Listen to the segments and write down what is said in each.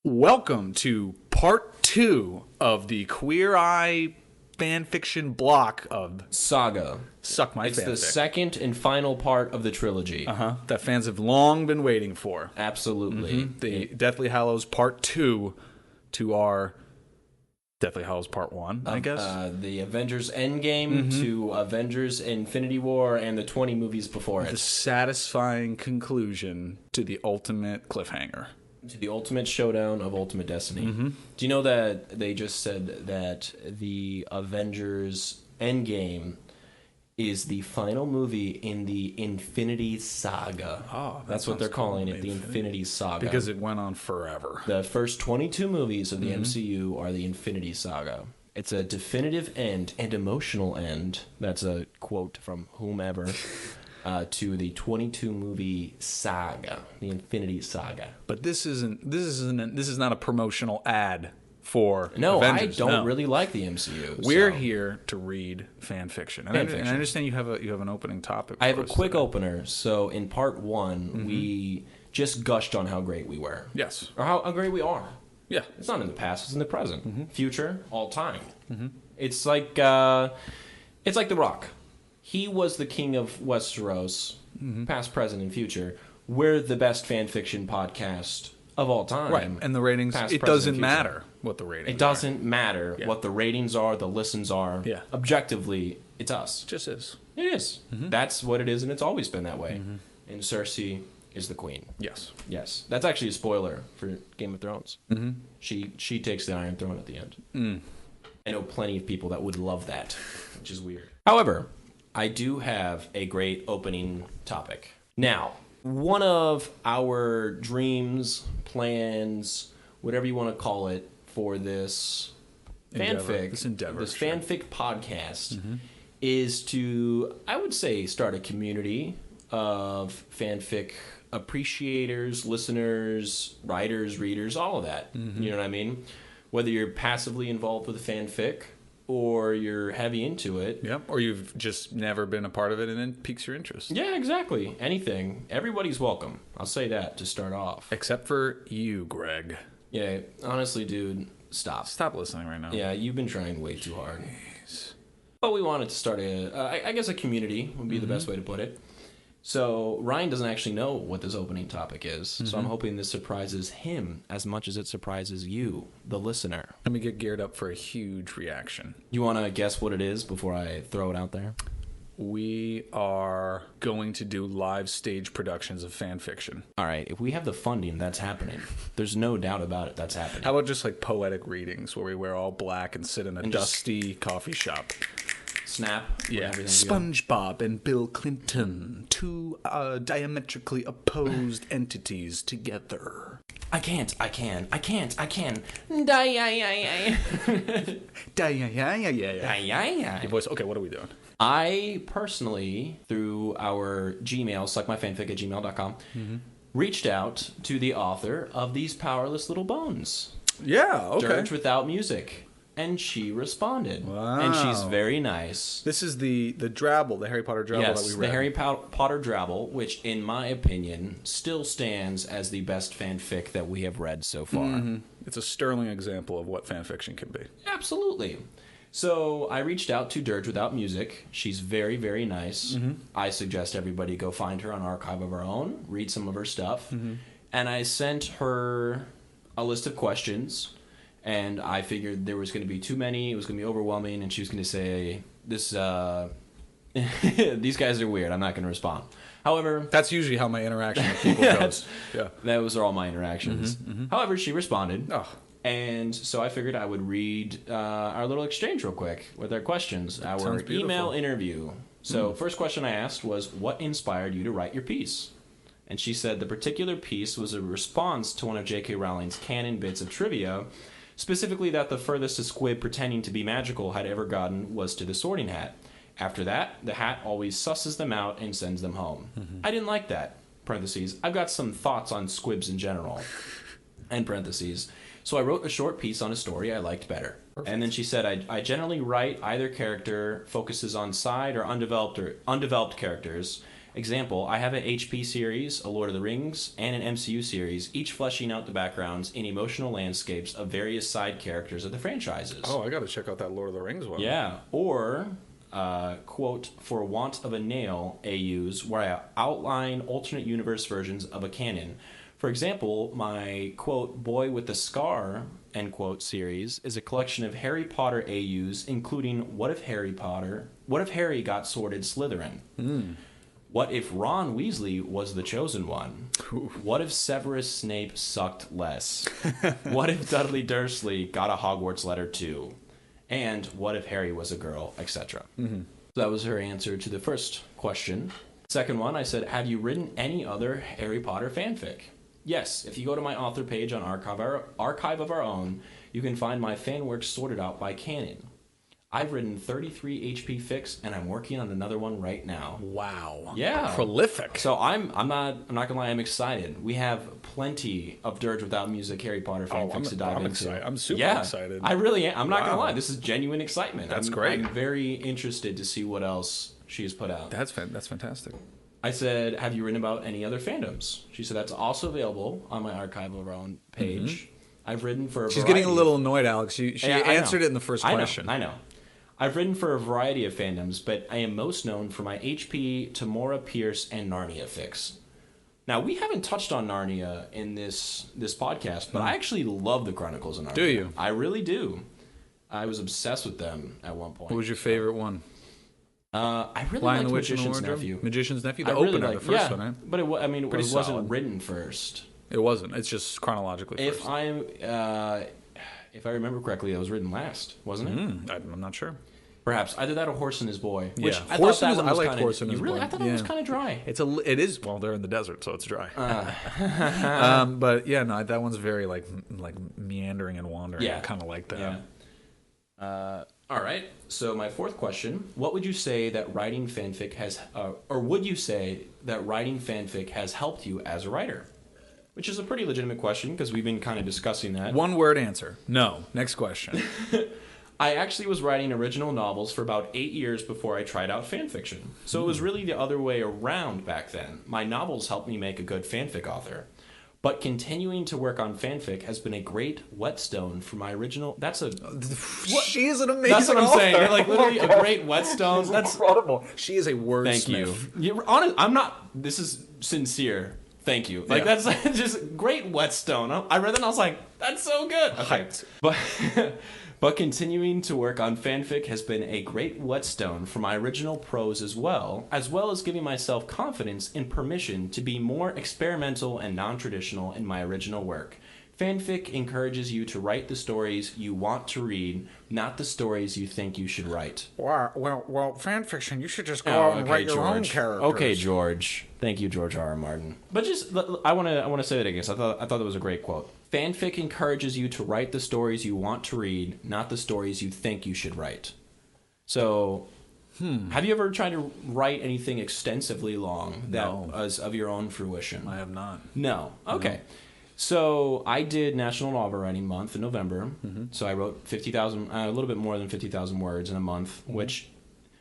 Welcome to part 2 of the Queer Eye fanfiction block of Saga. Suck My It's Fanfic. the second and final part of the trilogy. That fans have long been waiting for. Absolutely. The Deathly Hallows part 2 to our Deathly Hallows part 1, I guess. The Avengers Endgame to Avengers Infinity War and the 20 movies before The it. satisfying conclusion to the ultimate cliffhanger. To the ultimate showdown of Ultimate Destiny. Do you know that they just said that the Avengers Endgame is the final movie in the Infinity Saga? Oh, that's what they're calling it, the Infinity Saga. Because it went on forever. The first 22 movies of the MCU are the Infinity Saga. It's a definitive end and emotional end. That's a quote from whomever. To the 22 movie saga, the Infinity Saga. But this is not a promotional ad for Avengers. I don't really like the MCU. We're here to read fan fiction. And I understand you have an opening topic. I have a quick opener. So in part 1, we just gushed on how great we were. Yes. Or how great we are. Yeah. It's not in the past, it's in the present. Future, all time. It's like The Rock. He was the king of Westeros, past, present, and future. We're the best fan fiction podcast of all time. Right, and the ratings, it doesn't matter what the ratings are. It doesn't matter what the ratings are, the listens are. Yeah. Objectively, it's us. It just is. It is. That's what it is, and it's always been that way. And Cersei is the queen. Yes. Yes. That's actually a spoiler for Game of Thrones. She takes the Iron Throne at the end. I know plenty of people that would love that, which is weird. However, I do have a great opening topic. Now, one of our dreams, plans, whatever you want to call it, for this fanfic, this fanfic podcast, is to, I would say, start a community of fanfic appreciators, listeners, writers, readers, all of that. You know what I mean? Whether you're passively involved with a fanfic, or you're heavy into it. Yep. Or you've just never been a part of it and it piques your interest. Yeah, exactly. Anything. Everybody's welcome. I'll say that to start off. Except for you, Greg. Yeah, honestly, dude, stop. Stop listening right now. Yeah, you've been trying way too hard. But we wanted to start I guess a community would be the best way to put it. So Ryan doesn't actually know what this opening topic is, so I'm hoping this surprises him as much as it surprises you, the listener. Let me get geared up for a huge reaction. You want to guess what it is before I throw it out there? We are going to do live stage productions of fan fiction. All right, if we have the funding, that's happening. There's no doubt about it, that's happening. How about just like poetic readings where we wear all black and sit in a dusty coffee shop? Snap. Yeah. SpongeBob and Bill Clinton, two diametrically opposed entities together. I can. Your voice. Okay, what are we doing? I personally, through our Gmail, suckmyfanfic@gmail.com, reached out to the author of These Powerless Little Bones. Yeah, okay. Dirge Without Music. And she responded. Wow. And she's very nice. This is the Drabble, the Harry Potter Drabble that we read. Yes, the Harry Potter Drabble, which in my opinion still stands as the best fanfic that we have read so far. It's a sterling example of what fan fiction can be. Absolutely. So I reached out to Dirge Without Music. She's very, very nice. I suggest everybody go find her on Archive of Our Own, read some of her stuff. And I sent her a list of questions. And I figured there was going to be too many, it was going to be overwhelming, and she was going to say, "This, these guys are weird, I'm not going to respond." However... That's usually how my interaction with people goes. Yeah. Those are all my interactions. However, she responded, and so I figured I would read our little exchange real quick with our questions, our email interview. So first question I asked was, what inspired you to write your piece? And she said the particular piece was a response to one of J.K. Rowling's canon bits of trivia, specifically that the furthest a squib pretending to be magical had ever gotten was to the Sorting Hat. After that, the hat always susses them out and sends them home. I didn't like that. Parentheses. I've got some thoughts on squibs in general. End parentheses. So I wrote a short piece on a story I liked better. Perfect. And then she said, I generally write either character focuses on side or undeveloped characters, Example, I have an HP series, a Lord of the Rings, and an MCU series, each fleshing out the backgrounds in emotional landscapes of various side characters of the franchises. Oh, I got to check out that Lord of the Rings one. Yeah. Or, quote, for want of a nail, AUs, where I outline alternate universe versions of a canon. For example, my, quote, Boy with the Scar, end quote, series is a collection of Harry Potter AUs, including What if Harry got sworded Slytherin? What if Ron Weasley was the chosen one? Ooh. What if Severus Snape sucked less? What if Dudley Dursley got a Hogwarts letter too? And what if Harry was a girl, etc.? So that was her answer to the first question. Second one, I said, have you written any other Harry Potter fanfic? Yes, if you go to my author page on Archive of Our Own, you can find my fan work sorted out by canon. I've written 33 HP fics, and I'm working on another one right now. Wow. Yeah. Prolific. So I'm not gonna lie, I'm excited. We have plenty of Dirge Without Music Harry Potter fanfics to dive into. Excited. I'm super excited. I really am. I'm not gonna lie. This is genuine excitement. That's great. I'm very interested to see what else she has put out. That's fantastic. I said, have you written about any other fandoms? She said, that's also available on my Archive of Our Own page. I've written for a She's getting a little annoyed, Alex. She answered it in the first I question. I know. I've written for a variety of fandoms, but I am most known for my HP, Tamora Pierce, and Narnia fics. Now, we haven't touched on Narnia in this podcast, but I actually love the Chronicles of Narnia. Do you? I really do. I was obsessed with them at one point. What was your favorite one? I really Lion liked the Witch and Magician's Wardrobe? Nephew. Magician's Nephew, the I really opener, liked- the first yeah, one, right? But it Pretty wasn't solid. written first. It wasn't. It's just chronologically If first. if I remember correctly, it was written last, wasn't it? I'm not sure. Perhaps either that or Horse and His Boy. Which Yeah. I Horse thought and that His- one was I like kinda, Horse and you His really? Boy. I thought that was Yeah. kind of dry. It is. Well, they're in the desert, so it's dry. But yeah, no, that one's very like meandering and wandering. Yeah. I kind of like that. Yeah. All right. So my fourth question: what would you say that writing fanfic has, or would you say that writing fanfic has helped you as a writer? Which is a pretty legitimate question because we've been kind of discussing that. One word answer. No. Next question. I actually was writing original novels for about 8 years before I tried out fanfiction. So it was really the other way around back then. My novels helped me make a good fanfic author. But continuing to work on fanfic has been a great whetstone for my original... She is an amazing That's what I'm author. saying. Like, literally a great whetstone. That's incredible. She is a wordsmith. Thank you. You're honest, I'm not... This is sincere. Thank you. Like, Yeah. that's just great whetstone. I read that and I was like, that's so good. Okay. Hyped. But continuing to work on fanfic has been a great whetstone for my original prose as well as giving myself confidence and permission to be more experimental and non-traditional in my original work. Fanfic encourages you to write the stories you want to read, not the stories you think you should write. Well, fan fiction, you should just go out and write your own characters. Okay, George. Thank you, George R. R. Martin. But just, I want to say that again. I thought that was a great quote. Fanfic encourages you to write the stories you want to read, not the stories you think you should write. So, have you ever tried to write anything extensively long that was of your own fruition? I have not. No. Okay. So I did National Novel Writing Month in November. So I wrote 50,000, a little bit more than 50,000 words in a month, which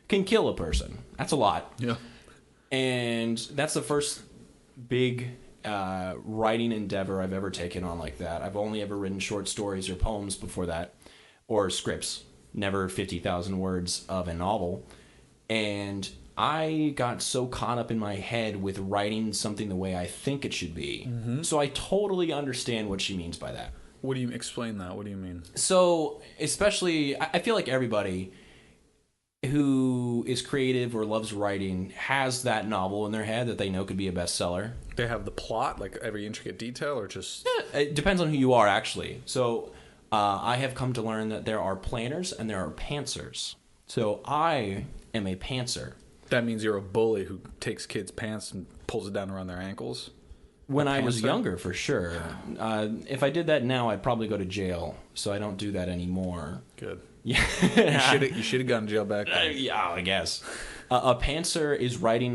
can kill a person. That's a lot. Yeah. And that's the first big writing endeavor I've ever taken on like that. I've only ever written short stories or poems before that, or scripts. Never 50,000 words of a novel. And I got so caught up in my head with writing something the way I think it should be. So I totally understand what she means by that. What do you explain that? What do you mean? So, especially, I feel like everybody who is creative or loves writing has that novel in their head that they know could be a bestseller. They have the plot, like every intricate detail, or just... It depends on who you are, actually. So, I have come to learn that there are planners and there are pantsers. So, I am a pantser. That means you're a bully who takes kids' pants and pulls it down around their ankles? When I was younger, for sure. If I did that now, I'd probably go to jail. So I don't do that anymore. Good. Yeah, You should have gone to jail back then. yeah, I guess. A pantser is writing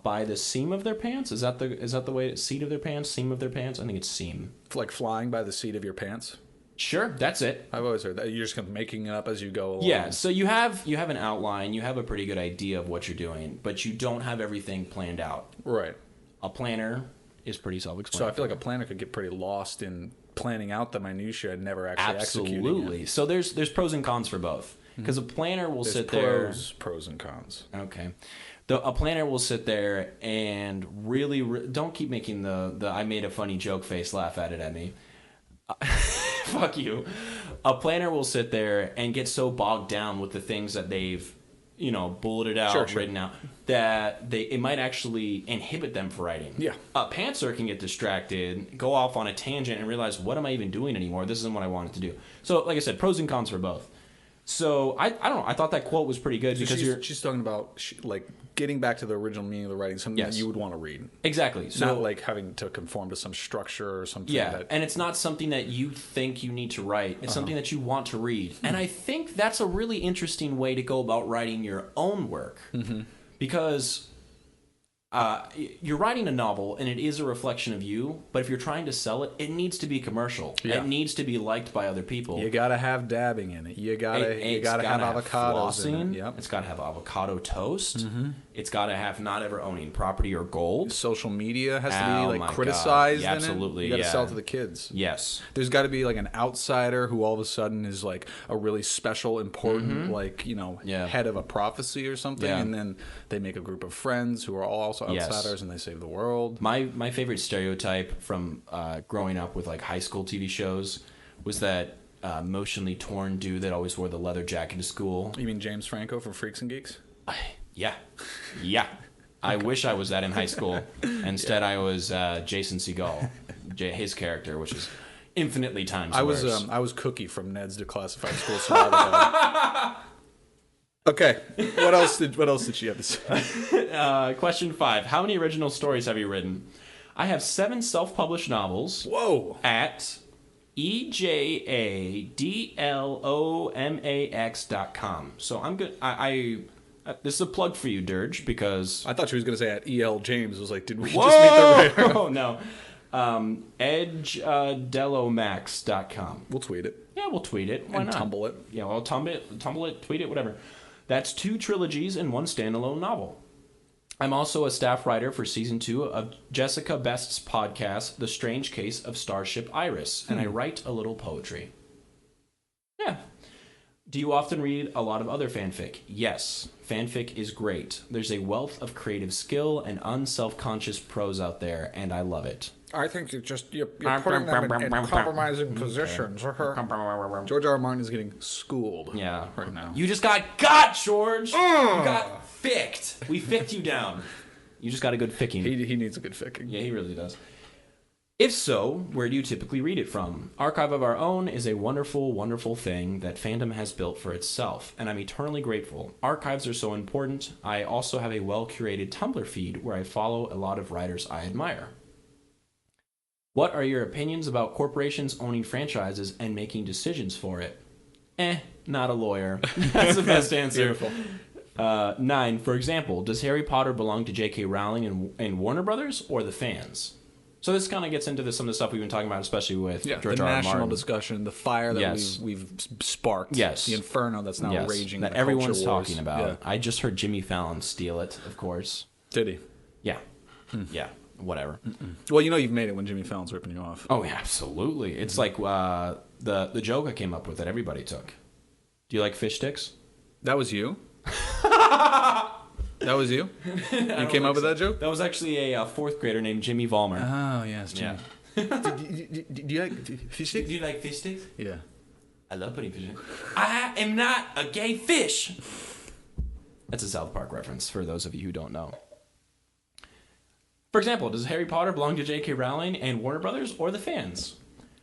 by the seam of their pants. Is that the way? Seat of their pants, seam of their pants. I think it's seam. Like flying by the seat of your pants? Sure, that's it. I've always heard that. You're just kind of making it up as you go along. Yeah, so you have an outline, you have a pretty good idea of what you're doing, but you don't have everything planned out. Right. A planner is pretty self-explanatory. So I feel like a planner could get pretty lost in planning out the minutiae and never actually executing it. Absolutely. So there's pros and cons for both. Because a planner will sit there... Pros and cons. Okay. A planner will sit there and really... don't keep making the I made a funny joke face laugh at me. Fuck you. A planner will sit there and get so bogged down with the things that they've, bulleted out, written out, that it might actually inhibit them for writing. Yeah. A pantser can get distracted, go off on a tangent, and realize, what am I even doing anymore? This isn't what I wanted to do. So, like I said, pros and cons for both. So, I don't know. I thought that quote was pretty good because she's talking about, getting back to the original meaning of the writing, something that you would want to read. Exactly. So, not like having to conform to some structure or something. Yeah, and it's not something that you think you need to write. It's something that you want to read. And I think that's a really interesting way to go about writing your own work. Mm-hmm. Because you're writing a novel, and it is a reflection of you, but if you're trying to sell it, it needs to be commercial. Yeah. It needs to be liked by other people. You gotta have dabbing in it. You gotta have avocados in it. Yep. It's gotta have avocado toast. Mm-hmm. It's gotta have not ever owning property or gold. Social media has to be criticized. Yeah, absolutely. You gotta sell to the kids. Yes. There's got to be an outsider who all of a sudden is a really special, important, head of a prophecy or something, and then they make a group of friends who are all also outsiders, and they save the world. My favorite stereotype from growing up with high school TV shows was that emotionally torn dude that always wore the leather jacket to school. You mean James Franco from Freaks and Geeks? Yeah. I wish I was that in high school. Instead, I was Jason Segel, his character, which is infinitely times worse. I was Cookie from Ned's Declassified School Survival Guide. Okay, what else did she have to say? Question 5. How many original stories have you written? I have 7 self-published novels. Whoa! At EJADLOMAX.com. So I'm good. This is a plug for you, Dirge, because... I thought she was going to say at E.L. James. I was like, did we just meet the writer? Oh, no. EdgeDelomax.com. We'll tweet it. Yeah, we'll tweet it. Why not? Tumble it. Yeah, well, tumble it, tweet it, whatever. That's 2 trilogies and 1 standalone novel. I'm also a staff writer for Season 2 of Jessica Best's podcast, The Strange Case of Starship Iris, and I write a little poetry. Yeah. Do you often read a lot of other fanfic? Yes. Fanfic is great. There's a wealth of creative skill and unself-conscious prose out there, and I love it. I think you're putting them in compromising positions. George R. R. Martin is getting schooled right now. You just got George! You got ficked. We ficked you down. You just got a good ficking. He needs a good ficking. Yeah, he really does. If so, where do you typically read it from? Archive of Our Own is a wonderful, wonderful thing that fandom has built for itself, and I'm eternally grateful. Archives are so important. I also have a well-curated Tumblr feed where I follow a lot of writers I admire. What are your opinions about corporations owning franchises and making decisions for it? Not a lawyer. That's the best answer. Beautiful. 9, for example, does Harry Potter belong to J.K. Rowling and Warner Brothers or the fans? So this kind of gets into some of the stuff we've been talking about, especially with George R. R. Martin. The national discussion, the fire that we've sparked. Yes. The inferno that's now raging. That everyone's talking about. Yeah. I just heard Jimmy Fallon steal it, of course. Did he? Yeah. Yeah. Whatever. Well, you've made it when Jimmy Fallon's ripping you off. Oh, yeah, absolutely. It's like the joke I came up with that everybody took. Do you like fish sticks? That was you? That was you? You came up with that joke? That was actually a 4th grader named Jimmy Vollmer. Oh, yes, Jimmy. Yeah. Do you like fish sticks? Do you like fish sticks? Yeah. I love putting fish in. I am not a gay fish. That's a South Park reference for those of you who don't know. For example, does Harry Potter belong to J.K. Rowling and Warner Brothers or the fans?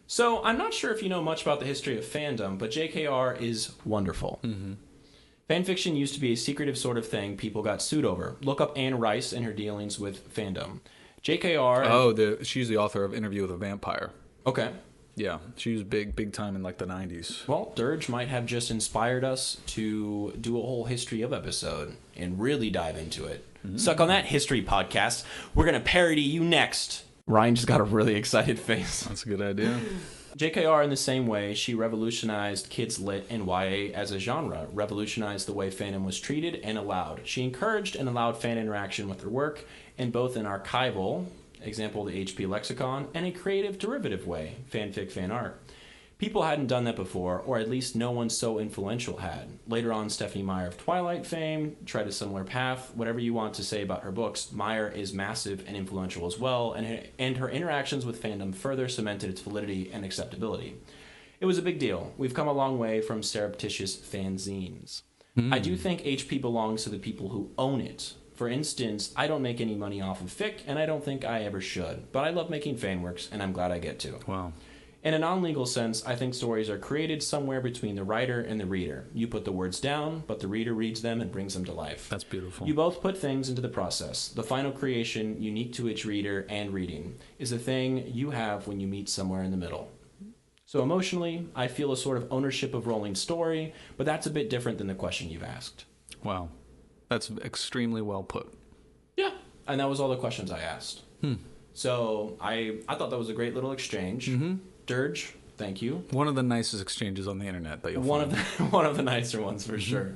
So I'm not sure if you know much about the history of fandom, but JKR is wonderful. Mm-hmm. Fanfiction used to be a secretive sort of thing people got sued over. Look up Anne Rice and her dealings with fandom. JKR... Oh, she's the author of Interview with a Vampire. Okay. Yeah, she was big time in the 90s. Well, Dirge might have just inspired us to do a whole history of episode and really dive into it. Mm-hmm. Suck on that, history podcast. We're going to parody you next. Ryan just got a really excited face. That's a good idea. JKR, in the same way, she revolutionized kids lit and YA as a genre, revolutionized the way fandom was treated and allowed. She encouraged and allowed fan interaction with her work, in both an archival, example the HP lexicon, and a creative derivative way, fanfic, fan art. People hadn't done that before, or at least no one so influential had. Later on, Stephanie Meyer of Twilight fame tried a similar path. Whatever you want to say about her books, Meyer is massive and influential as well, and her interactions with fandom further cemented its validity and acceptability. It was a big deal. We've come a long way from surreptitious fanzines. I do think HP belongs to the people who own it. For instance, I don't make any money off of fic, and I don't think I ever should. But I love making fan works, and I'm glad I get to. Wow. In a non-legal sense, I think stories are created somewhere between the writer and the reader. You put the words down, but the reader reads them and brings them to life. That's beautiful. You both put things into the process. The final creation, unique to each reader and reading, is a thing you have when you meet somewhere in the middle. So emotionally, I feel a sort of ownership of Rolling Story, but that's a bit different than the question you've asked. Wow. That's extremely well put. Yeah, and that was all the questions I asked. So I thought that was a great little exchange. Dirge, thank you. One of the nicest exchanges on the internet that you'll find. One of the nicer ones for sure.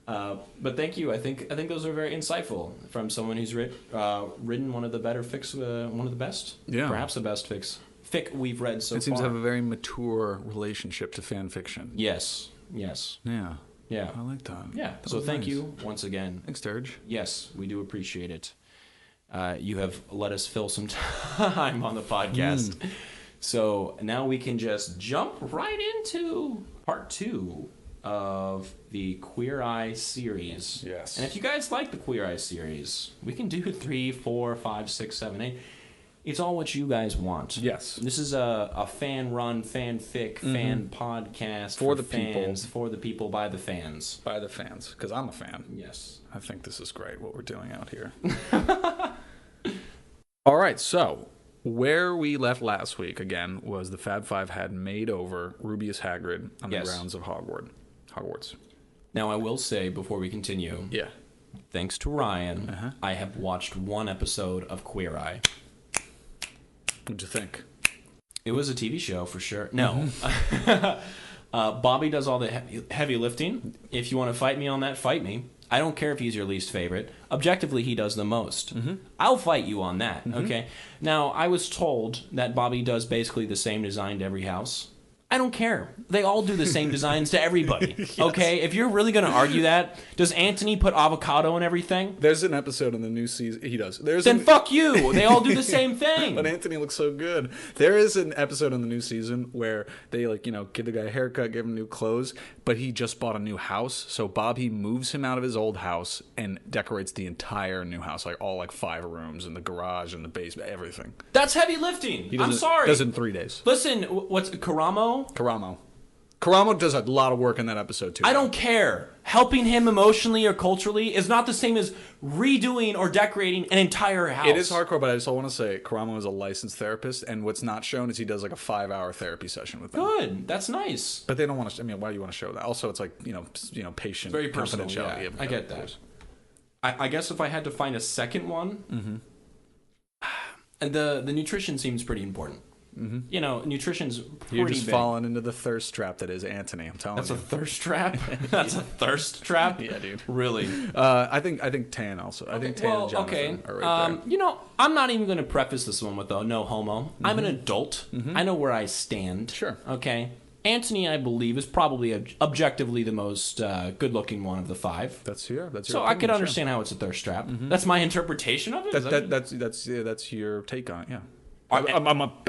But thank you. I think those are very insightful from someone who's written one of the better fics, one of the best, perhaps the best fic we've read so far. It seems to have a very mature relationship to fan fiction. Yes. Yeah. I like that. Yeah. So thank you once again. Thanks, Dirge. Yes, we do appreciate it. You have let us fill some time on the podcast. So now we can just jump right into part 2 of the Queer Eye series. Yes. And if you guys like the Queer Eye series, we can do 3, 4, 5, 6, 7, 8. It's all what you guys want. Yes. This is a fan-run, fanfic, fan podcast for the fans, people. For the people, by the fans. By the fans, because I'm a fan. Yes. I think this is great, what we're doing out here. All right, so where we left last week, again, was the Fab Five had made over Rubeus Hagrid on the grounds of Hogwarts. Now, I will say, before we continue, thanks to Ryan, I have watched one episode of Queer Eye. What'd you think? It was a TV show, for sure. No. Bobby does all the heavy lifting. If you want to fight me on that, fight me. I don't care if he's your least favorite. Objectively, he does the most. I'll fight you on that, okay? Now, I was told that Bobby does basically the same design to every house. I don't care. They all do the same designs to everybody, okay? If you're really going to argue that, does Anthony put avocado in everything? There's an episode in the new season. He does. Then fuck you. They all do the same thing. But Anthony looks so good. There is an episode in the new season where they, give the guy a haircut, give him new clothes, but he just bought a new house. So he moves him out of his old house and decorates the entire new house, all 5 rooms and the garage and the basement, everything. That's heavy lifting. I'm sorry. Does it in 3 days. Listen, what's Karamo? Karamo does a lot of work in that episode, too. I don't care. Helping him emotionally or culturally is not the same as redoing or decorating an entire house. It is hardcore, but I just want to say Karamo is a licensed therapist, and what's not shown is he does a 5-hour therapy session with them. Good. That's nice. But they don't want to... why do you want to show that? Also, it's patient very personal, confidentiality. Yeah, I get that. I guess if I had to find a second one... And the nutrition seems pretty important. Nutrition's pretty You're just big. falling into the thirst trap that is Anthony. I'm telling you. That's a thirst trap. That's a thirst trap. Yeah, dude. Really. I think Tan also. I think Tan and Jonathan are right there. I'm not even going to preface this one with no homo. I'm an adult. I know where I stand. Sure. Okay. Anthony, I believe, is probably objectively the most good-looking one of the 5. That's your so I could understand how it's a thirst trap. That's my interpretation of it. That's your take on it. Yeah.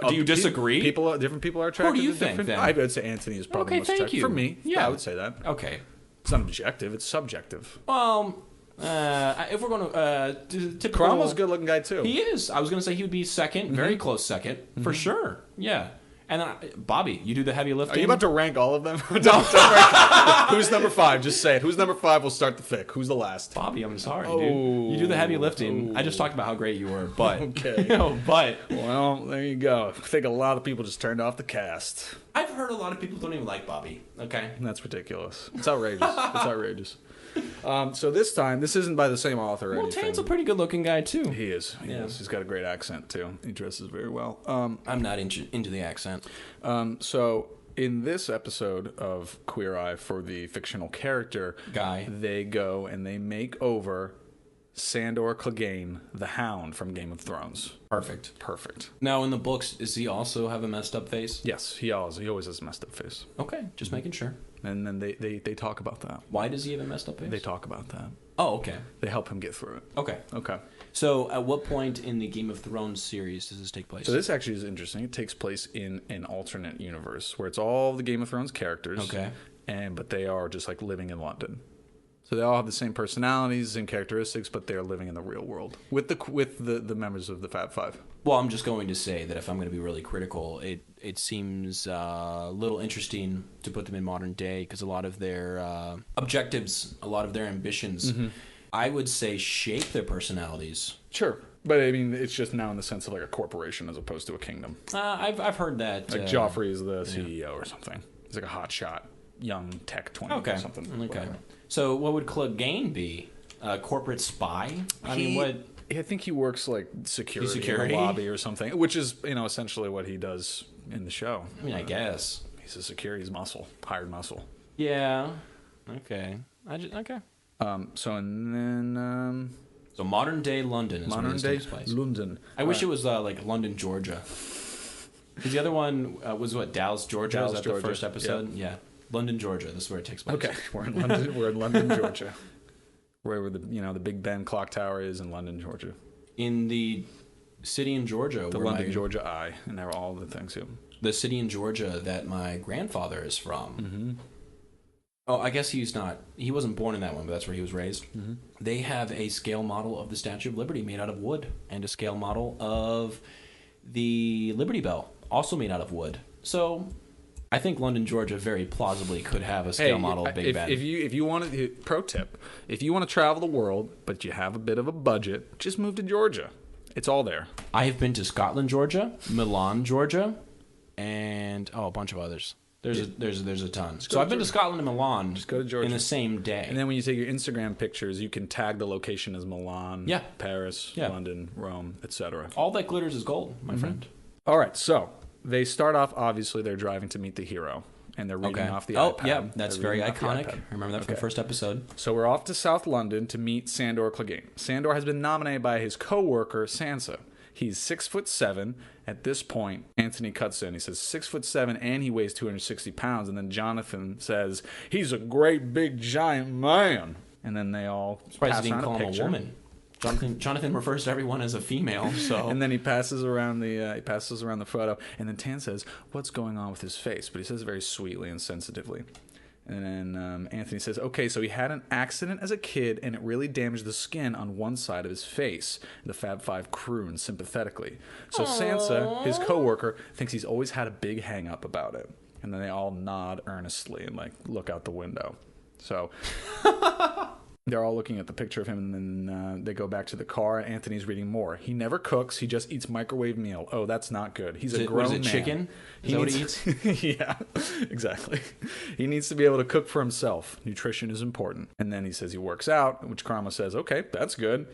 Do you disagree? Different people are attracted. Who do you to think? Then? I would say Anthony is probably the most attractive. For me, yeah, I would say that. Okay, it's not objective; it's subjective. Well, if we're going to typical, Karamo's a good-looking guy too. He is. I was going to say he would be second, very close second, for sure. Yeah. And then, Bobby, you do the heavy lifting. Are you about to rank all of them? Who's number 5? Just say it. Who's number 5? We'll start the fic. Who's the last? Bobby, I'm sorry, dude. You do the heavy lifting. I just talked about how great you were, but... Okay. But... Well, there you go. I think a lot of people just turned off the cast. I've heard a lot of people don't even like Bobby. Okay. That's ridiculous. It's outrageous. It's outrageous. So this time, this isn't by the same author or anything. Tan's a pretty good-looking guy, too. He is. He is. He's got a great accent, too. He dresses very well. I'm not into the accent. So in this episode of Queer Eye for the fictional character guy, they go and they make over Sandor Clegane, the Hound from Game of Thrones. Perfect. Now, in the books, does he also have a messed up face? Yes, he always has a messed up face. Okay, just making sure. And then they talk about that. Why does he have a messed up face? They talk about that. Oh, okay. They help him get through it. Okay. So, at what point in the Game of Thrones series does this take place? So this actually is interesting. It takes place in an alternate universe where it's all the Game of Thrones characters. Okay. But they are just like living in London. So they all have the same personalities and characteristics, but they're living in the real world with the members of the Fab Five. Well, I'm just going to say that if I'm going to be really critical, it seems a little interesting to put them in modern day because a lot of their objectives, a lot of their ambitions, I would say shape their personalities. Sure. But I mean, it's just now in the sense of like a corporation as opposed to a kingdom. I've heard that. Like Joffrey is the CEO or something. He's like a hotshot, young tech 20 or something. Okay. Whatever. So what would Clegane be? A corporate spy? I think he works like security in the lobby or something, which is, essentially what he does in the show. I mean, I guess. He's a securities muscle, hired muscle. Yeah. Okay. Okay. So modern day London is where this takes place. London. I wish it was like London, Georgia. Because the other one was what, Dallas, Georgia? Dallas, is that Georgia. the first episode? Yep. Yeah. London, Georgia. This is where it takes place. Okay, we're in London. We're in London, Georgia, where the the Big Ben clock tower is in London, Georgia. In the city in Georgia, the London, Georgia Eye, and they're all the things. Yep. The city in Georgia that my grandfather is from. Mm-hmm. Oh, I guess he wasn't born in that one, but that's where he was raised. Mm-hmm. They have a scale model of the Statue of Liberty made out of wood, and a scale model of the Liberty Bell, also made out of wood. So I think London, Georgia very plausibly could have a scale model of Big Ben. If you want to, pro tip, if you want to travel the world, but you have a bit of a budget, just move to Georgia. It's all there. I have been to Scotland, Georgia, Milan, Georgia, and a bunch of others. There's a ton. So I've been to Scotland and Milan. Just go to Georgia in the same day. And then when you take your Instagram pictures, you can tag the location as Milan, Paris, London, Rome, etc. All that glitters is gold, my friend. All right, so they start off, obviously, they're driving to meet the hero. And they're reading off the iPad. Oh, yeah, that's very iconic. I remember that from the first episode. So we're off to South London to meet Sandor Clegane. Sandor has been nominated by his co-worker, Sansa. He's 6'7". At this point, Anthony cuts in. He says 6'7", and he weighs 260 pounds. And then Jonathan says, he's a great big giant man. And then they all pass around a picture. A woman. Jonathan refers to everyone as a female. So and then he passes around the photo, and then Tan says, "What's going on with his face?" But he says it very sweetly and sensitively. And then Anthony says, "Okay, so he had an accident as a kid, and it really damaged the skin on one side of his face." The Fab Five croon sympathetically. So Sansa, his coworker, thinks he's always had a big hang up about it. And then they all nod earnestly and look out the window. So they're all looking at the picture of him, and then they go back to the car. Anthony's reading more. He never cooks. He just eats microwave meal. Oh, that's not good. He's a grown man. Chicken? Is that what he eats? Yeah, exactly. He needs to be able to cook for himself. Nutrition is important. And then he says he works out, which Karma says, okay, that's good.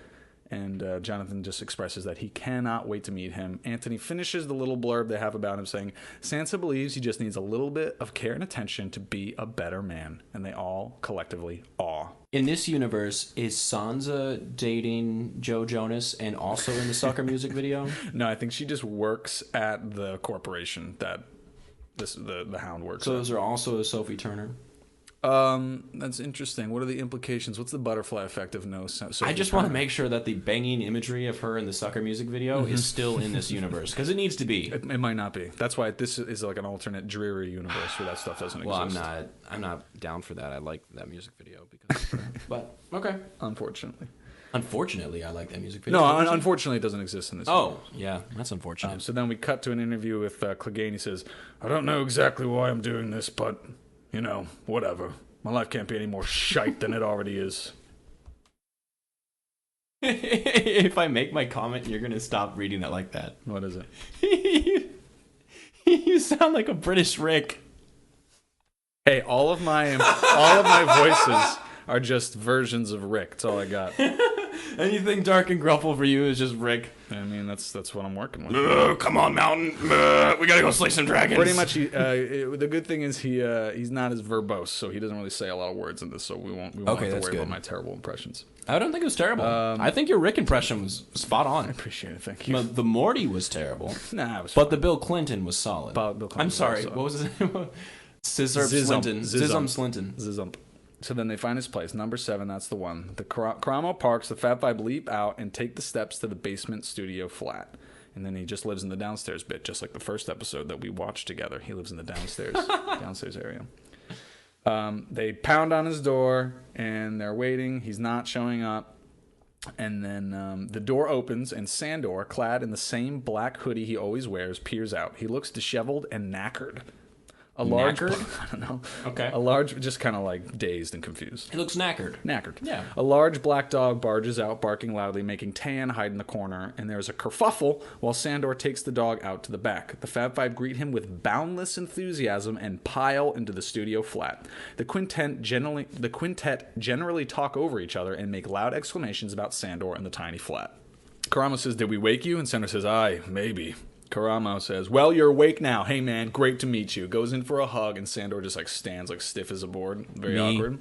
And Jonathan just expresses that he cannot wait to meet him. Anthony finishes the little blurb they have about him saying, Sansa believes he just needs a little bit of care and attention to be a better man. And they all collectively awe. In this universe, is Sansa dating Joe Jonas and also in the Sucker music video? No, I think she just works at the corporation that the Hound works So at. is there also a Sophie Turner? That's interesting. What are the implications? What's the butterfly effect of no Sophie I just want to make sure that the banging imagery of her in the Sucker music video is still in this universe, because it needs to be. It might not be. That's why this is like an alternate dreary universe where that stuff doesn't exist. Well, I'm not down for that. I like that music video because of her. But okay. Unfortunately, I like that music video. No, unfortunately, it doesn't exist in this. Oh, yeah, that's unfortunate. So then we cut to an interview with Clegane. He says, "I don't know exactly why I'm doing this, but." Whatever. My life can't be any more shite than it already is. If I make my comment, you're going to stop reading that like that. What is it? You sound like a British Rick. Hey, all of my voices are just versions of Rick. That's all I got. Anything dark and gruffle for you is just Rick. I mean, that's what I'm working with. Come on, Mountain. We gotta go slay some dragons. Pretty much. The good thing is he's not as verbose, so he doesn't really say a lot of words in this. So we won't have to worry about my terrible impressions. I don't think it was terrible. I think your Rick impression was spot on. I appreciate it. Thank you. The Morty was terrible. Nah, it was but the Bill Clinton was solid. Bill Clinton I'm sorry. What was his name? Zizum Slinton. So then they find his place, number 7. That's the one. The Cromwell parks. The Fat Five leap out and take the steps to the basement studio flat. And then he just lives in the downstairs bit, just like the first episode that we watched together. He lives in the downstairs area. They pound on his door, and they're waiting. He's not showing up. And then the door opens, and Sandor, clad in the same black hoodie he always wears, peers out. He looks disheveled and knackered. Knackered? I don't know. Okay. A large, just kind of like dazed and confused. He looks knackered. Yeah. A large black dog barges out, barking loudly, making Tan hide in the corner, and there's a kerfuffle while Sandor takes the dog out to the back. The Fab Five greet him with boundless enthusiasm and pile into the studio flat. The quintet generally talk over each other and make loud exclamations about Sandor and the tiny flat. Karamo says, "Did we wake you?" And Sandor says, "Aye, maybe." Karamo says, "Well, you're awake now. Hey, man, great to meet you." Goes in for a hug, and Sandor just stands stiff as a board. Very awkward.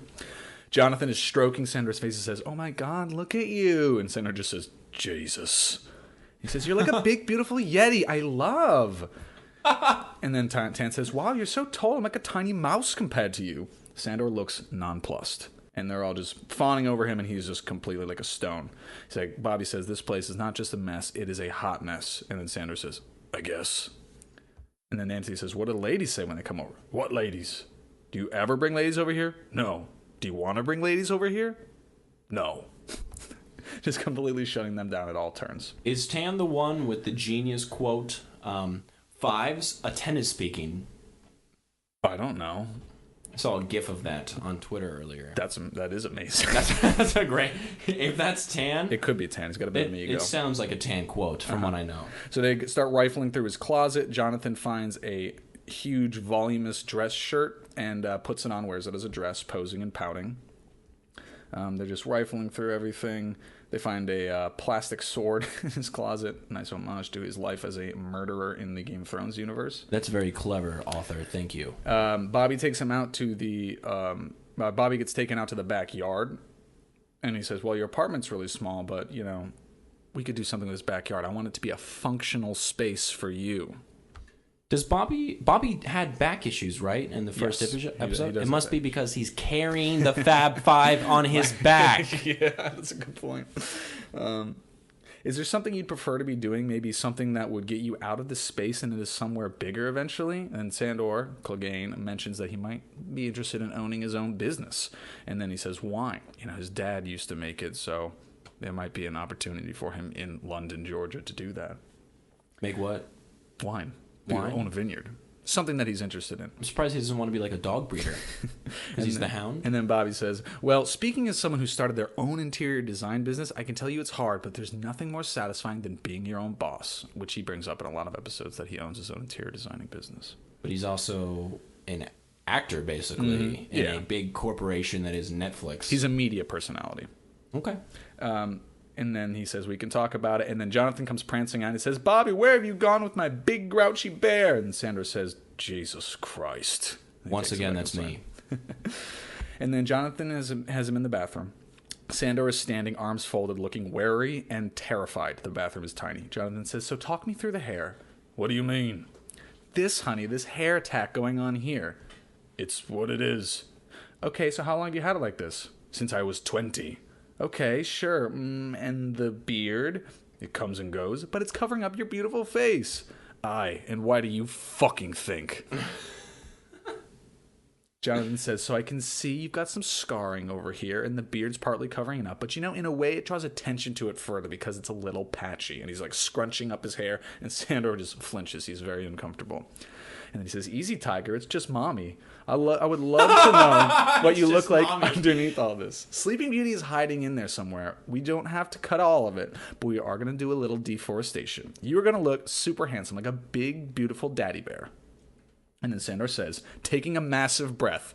Jonathan is stroking Sandor's face and says, "Oh my God, look at you." And Sandor just says, "Jesus." He says, "You're like a big, beautiful Yeti I love." And then Tan says, "Wow, you're so tall. I'm like a tiny mouse compared to you." Sandor looks nonplussed. And they're all just fawning over him, and he's just completely like a stone. He's like, Bobby says, "This place is not just a mess, it is a hot mess." And then Sandor says, "I guess." And then Nancy says, "What do the ladies say when they come over?" "What ladies? Do you ever bring ladies over here?" "No." "Do you want to bring ladies over here?" "No." Just completely shutting them down at all turns. Is Tan the one with the genius quote, "Fives, a 10 is speaking"? I don't know. I saw a gif of that on Twitter earlier. That is amazing. That's a great... If that's Tan... It could be Tan. He's got a bit of ego. It sounds like a Tan quote from what I know. So they start rifling through his closet. Jonathan finds a huge, voluminous dress shirt and puts it on, wears it as a dress, posing and pouting. They're just rifling through everything. They find a plastic sword in his closet. Nice homage to his life as a murderer in the Game of Thrones universe. That's very clever, author. Thank you. Bobby takes him out to the... Bobby gets taken out to the backyard. And he says, "Well, your apartment's really small, but, we could do something with this backyard. I want it to be a functional space for you." Does Bobby had back issues, right, in the first episode? It must be because he's carrying the Fab Five on his back. Yeah, that's a good point. Is there something you'd prefer to be doing? Maybe something that would get you out of this space and into somewhere bigger eventually? And Sandor, Clegane, mentions that he might be interested in owning his own business. And then he says wine. His dad used to make it, so there might be an opportunity for him in London, Georgia to do that. Make what? Wine. Own a vineyard. Something that he's interested in. I'm surprised he doesn't want to be like a dog breeder. Because he's the hound. And then Bobby says, "Well, speaking as someone who started their own interior design business, I can tell you it's hard, but there's nothing more satisfying than being your own boss," which he brings up in a lot of episodes, that he owns his own interior designing business. But he's also an actor, basically, in a big corporation that is Netflix. He's a media personality. Okay. And then he says, "We can talk about it." And then Jonathan comes prancing out and says, "Bobby, where have you gone with my big grouchy bear?" And Sandor says, "Jesus Christ." Once again, that's me. And then Jonathan has him in the bathroom. Sandor is standing, arms folded, looking wary and terrified. The bathroom is tiny. Jonathan says, "So talk me through the hair." "What do you mean?" "This, honey, this hair attack going on here." "It's what it is." "Okay, so how long have you had it like this?" "Since I was 20. "Okay, sure. And the beard?" "It comes and goes, but it's covering up your beautiful face." "Aye, and why do you fucking think?" Jonathan says, "So I can see you've got some scarring over here, and the beard's partly covering it up. But, in a way, it draws attention to it further because it's a little patchy." And he's, scrunching up his hair, and Sandor just flinches. He's very uncomfortable. And then he says, "Easy, Tiger. It's just mommy. I would love to know what you look like underneath all this." Sleeping Beauty is hiding in there somewhere. We don't have to cut all of it, but we are going to do a little deforestation. You are going to look super handsome, like a big, beautiful daddy bear. And then Sandor says, taking a massive breath,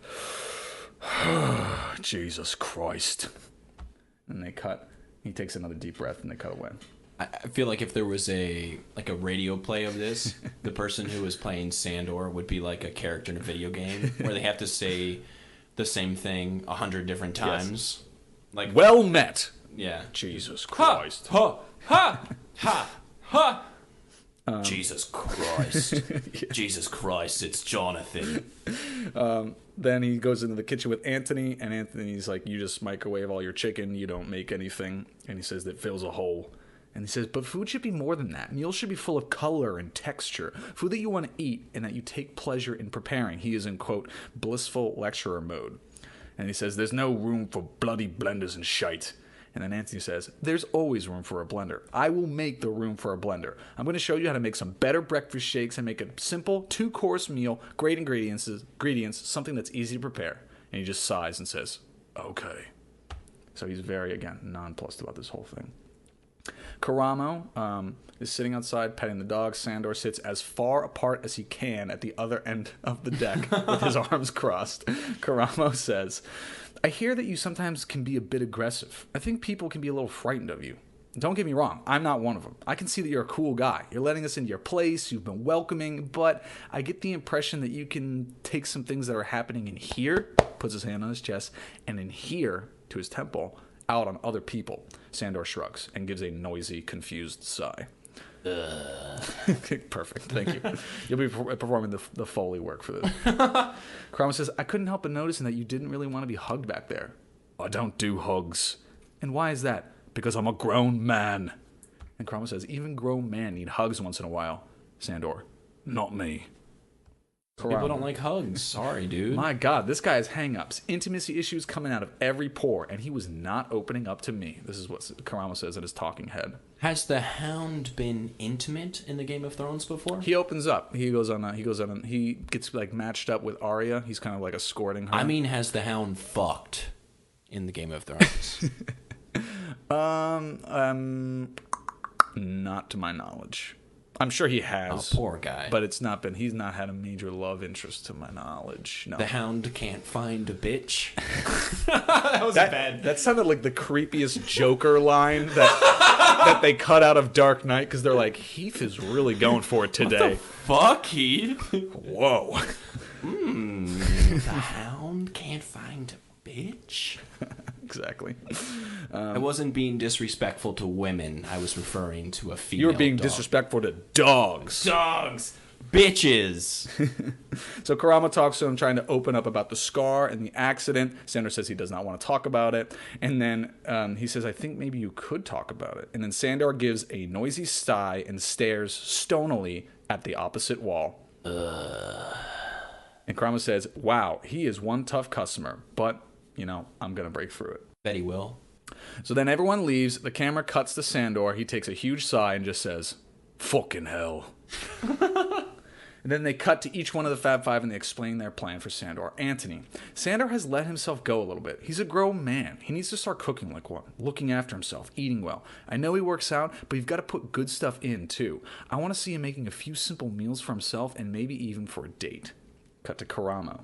Jesus Christ. And they cut. He takes another deep breath and they cut away. I feel like if there was a radio play of this, the person who was playing Sandor would be like a character in a video game where they have to say the same thing 100 different times. Yes. Like, well met. Yeah. Jesus Christ. Ha, ha, ha, ha, ha. Jesus Christ. Yeah. Jesus Christ, it's Jonathan. Then he goes into the kitchen with Anthony, and Anthony's like, you just microwave all your chicken, you don't make anything. And he says that fills a hole. And he says, but food should be more than that. Meals should be full of color and texture. Food that you want to eat and that you take pleasure in preparing. He is in, quote, blissful lecturer mode. And he says, there's no room for bloody blenders and shite. And then Anthony says, there's always room for a blender. I will make the room for a blender. I'm going to show you how to make some better breakfast shakes and make a simple 2-course meal, great ingredients, something that's easy to prepare. And he just sighs and says, okay. So he's very, again, nonplussed about this whole thing. Karamo is sitting outside petting the dog. Sandor sits as far apart as he can at the other end of the deck with his arms crossed. Karamo says, I hear that you sometimes can be a bit aggressive. I think people can be a little frightened of you. Don't get me wrong, I'm not one of them. I can see that you're a cool guy. You're letting us into your place, you've been welcoming, but I get the impression that you can take some things that are happening in here, puts his hand on his chest, and in here, to his temple, out on other people. Sandor shrugs and gives a noisy, confused sigh. Perfect, thank you. You'll be performing the Foley work for this. Karamo says, I couldn't help but noticing that you didn't really want to be hugged back there. I don't do hugs. And why is that? Because I'm a grown man. And Karamo says, even grown men need hugs once in a while. Sandor, not me. People don't like hugs. Sorry, dude. My God, this guy has hang-ups. Intimacy issues coming out of every pore, and he was not opening up to me. This is what Karamo says in his talking head. Has the Hound been intimate in the Game of Thrones before? He opens up. He gets like matched up with Arya. He's kind of like escorting her. I mean, has the Hound fucked in the Game of Thrones? Not to my knowledge. I'm sure he has. Oh, poor guy. But he's not had a major love interest to my knowledge. No. The Hound can't find a bitch. That sounded like the creepiest Joker line that they cut out of Dark Knight, because they're like, Heath is really going for it today. What the fuck, Heath? Whoa. The Hound can't find a bitch? Exactly. I wasn't being disrespectful to women. I was referring to a female. You were being dog. disrespectful to dogs. Dogs. Bitches. So Karamo talks to him, trying to open up about the scar and the accident. Sandor says he does not want to talk about it. And then he says, I think maybe you could talk about it. And then Sandor gives a noisy sigh and stares stonily at the opposite wall. And Karamo says, wow, he is one tough customer, but I'm going to break through it. Bet he will. So then everyone leaves. The camera cuts to Sandor. He takes a huge sigh and just says, fucking hell. And then they cut to each one of the Fab Five and they explain their plan for Sandor. Anthony. Sandor has let himself go a little bit. He's a grown man. He needs to start cooking like one, looking after himself, eating well. I know he works out, but you've got to put good stuff in too. I want to see him making a few simple meals for himself and maybe even for a date. Cut to Karamo.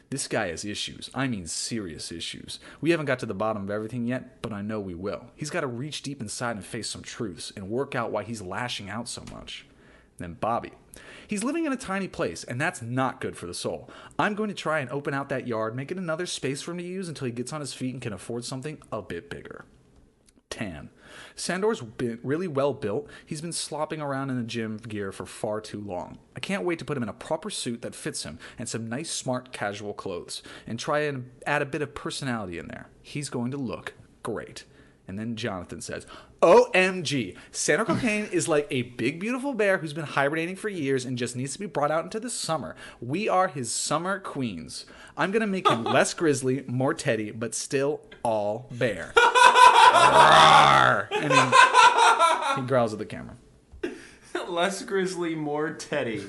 This guy has issues. I mean serious issues. We haven't got to the bottom of everything yet, but I know we will. He's got to reach deep inside and face some truths and work out why he's lashing out so much. Then Bobby. He's living in a tiny place, and that's not good for the soul. I'm going to try and open out that yard, make it another space for him to use until he gets on his feet and can afford something a bit bigger. Tan. Sandor's been really well built. He's been slopping around in the gym gear for far too long. I can't wait to put him in a proper suit that fits him and some nice, smart, casual clothes and try and add a bit of personality in there. He's going to look great. And then Jonathan says, OMG, Sandor Clegane is like a big, beautiful bear who's been hibernating for years and just needs to be brought out into the summer. We are his summer queens. I'm going to make him less grizzly, more Teddy, but still all bear. And he growls at the camera. Less grizzly, more Teddy.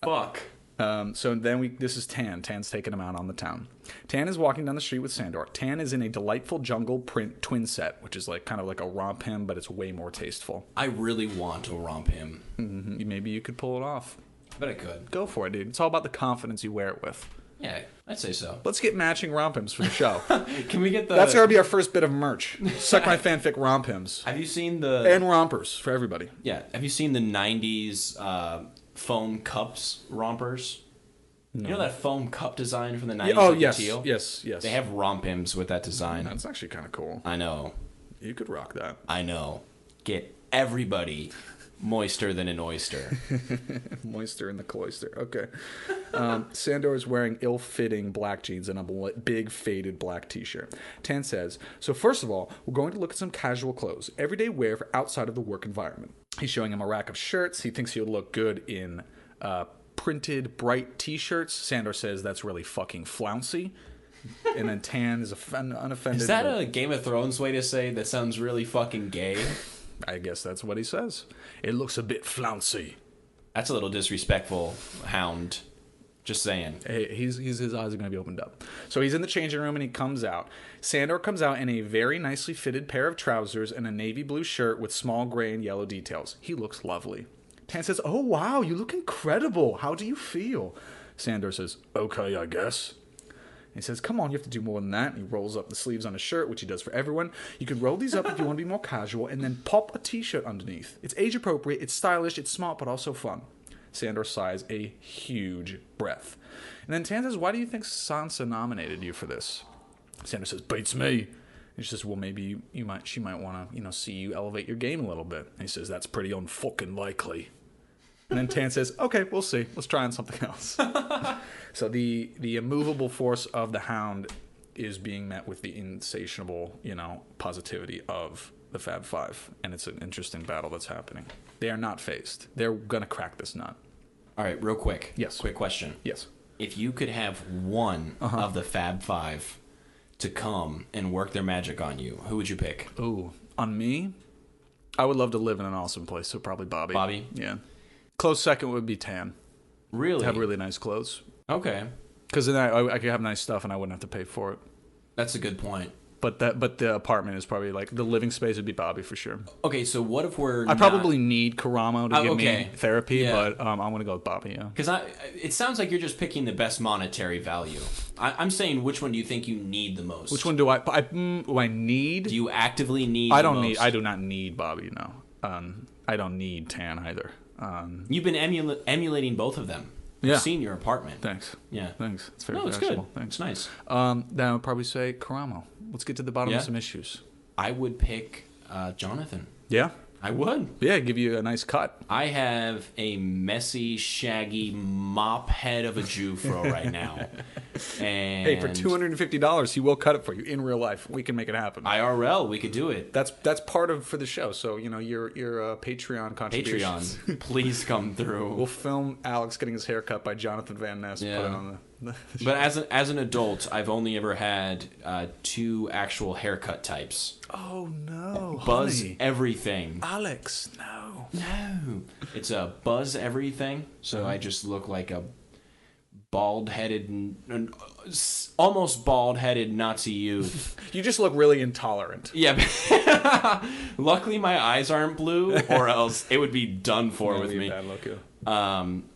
Fuck. So then this is Tan. Tan's taking him out on the town. Tan is walking down the street with Sandor. Tan is in a delightful jungle print twin set, which is kind of like a romp him, but it's way more tasteful. I really want to romp him. Mm-hmm. Maybe you could pull it off. I bet I could. Go for it, dude. It's all about the confidence you wear it with. Yeah, I'd say so. Let's get matching romp hymns for the show. Can we get the... That's going to be our first bit of merch. Suck My Fanfic romp hymns. Have you seen the... And rompers for everybody. Yeah. Have you seen the 90s foam cups rompers? No. You know that foam cup design from the 90s? Oh, yes. Teal? Yes. They have romp hymns with that design. That's actually kind of cool. I know. You could rock that. I know. Get everybody moister than an oyster. Moister in the cloister. Okay. Sandor is wearing ill-fitting black jeans and a big faded black t-shirt. Tan says, so first of all, we're going to look at some casual clothes. Everyday wear for outside of the work environment. He's showing him a rack of shirts. He thinks he'll look good in printed bright t-shirts. Sandor says that's really fucking flouncy. And then Tan is unoffended. Is that a Game of Thrones way to say that sounds really fucking gay? I guess that's what he says. It looks a bit flouncy. That's a little disrespectful, Hound. Just saying. Hey, his eyes are going to be opened up. So he's in the changing room and he comes out. Sandor comes out in a very nicely fitted pair of trousers and a navy blue shirt with small gray and yellow details. He looks lovely. Tan says, oh, wow, you look incredible. How do you feel? Sandor says, okay, I guess. He says, come on, you have to do more than that. And he rolls up the sleeves on his shirt, which he does for everyone. You can roll these up if you want to be more casual, and then pop a t-shirt underneath. It's age-appropriate, it's stylish, it's smart, but also fun. Sandor sighs a huge breath. And then Tan says, why do you think Sansa nominated you for this? Sandor says, beats me. And he says, well, maybe she might want to, see you elevate your game a little bit. And he says, that's pretty unfucking likely. And then Tan says, okay, we'll see. Let's try on something else. So the immovable force of the Hound is being met with the insatiable, positivity of the Fab Five. And it's an interesting battle that's happening. They are not faced. They're going to crack this nut. All right, real quick. Yes. Quick question. Yes. If you could have one of the Fab Five to come and work their magic on you, who would you pick? Ooh, on me? I would love to live in an awesome place, so probably Bobby. Bobby? Yeah. Close second would be Tan. Really? To have really nice clothes. Okay. Because then I could have nice stuff and I wouldn't have to pay for it. That's a good point. But the apartment is probably like the living space would be Bobby for sure. Okay, so what if we're? I probably need Karamo to give me therapy, yeah. But I'm gonna go with Bobby. Yeah. Because it sounds like you're just picking the best monetary value. I'm saying, which one do you think you need the most? Which one do I need? Do you actively need? I do not need Bobby. No. I don't need Tan either. You've been emulating both of them. Yeah. I've seen your apartment. Thanks. Yeah. Thanks. It's very it's good. Thanks. It's nice. Then I would probably say Karamo. Let's get to the bottom of some issues. I would pick Jonathan. Yeah? I would. Yeah, give you a nice cut. I have a messy, shaggy mop head of a Jufro right now. And hey, for $250, he will cut it for you in real life. We can make it happen. IRL, we could do it. That's part of for the show. So your Patreon contributions. Patreon, please come through. We'll film Alex getting his hair cut by Jonathan Van Ness. Yeah. Put it on the but as an adult, I've only ever had 2 actual haircut types. Oh no, Buzz honey. Everything. Alex, no. It's a Buzz Everything. So I just look like a bald-headed, almost bald-headed Nazi youth. You just look really intolerant. Yeah. Luckily, my eyes aren't blue, or else it would be done for with me. Bad look,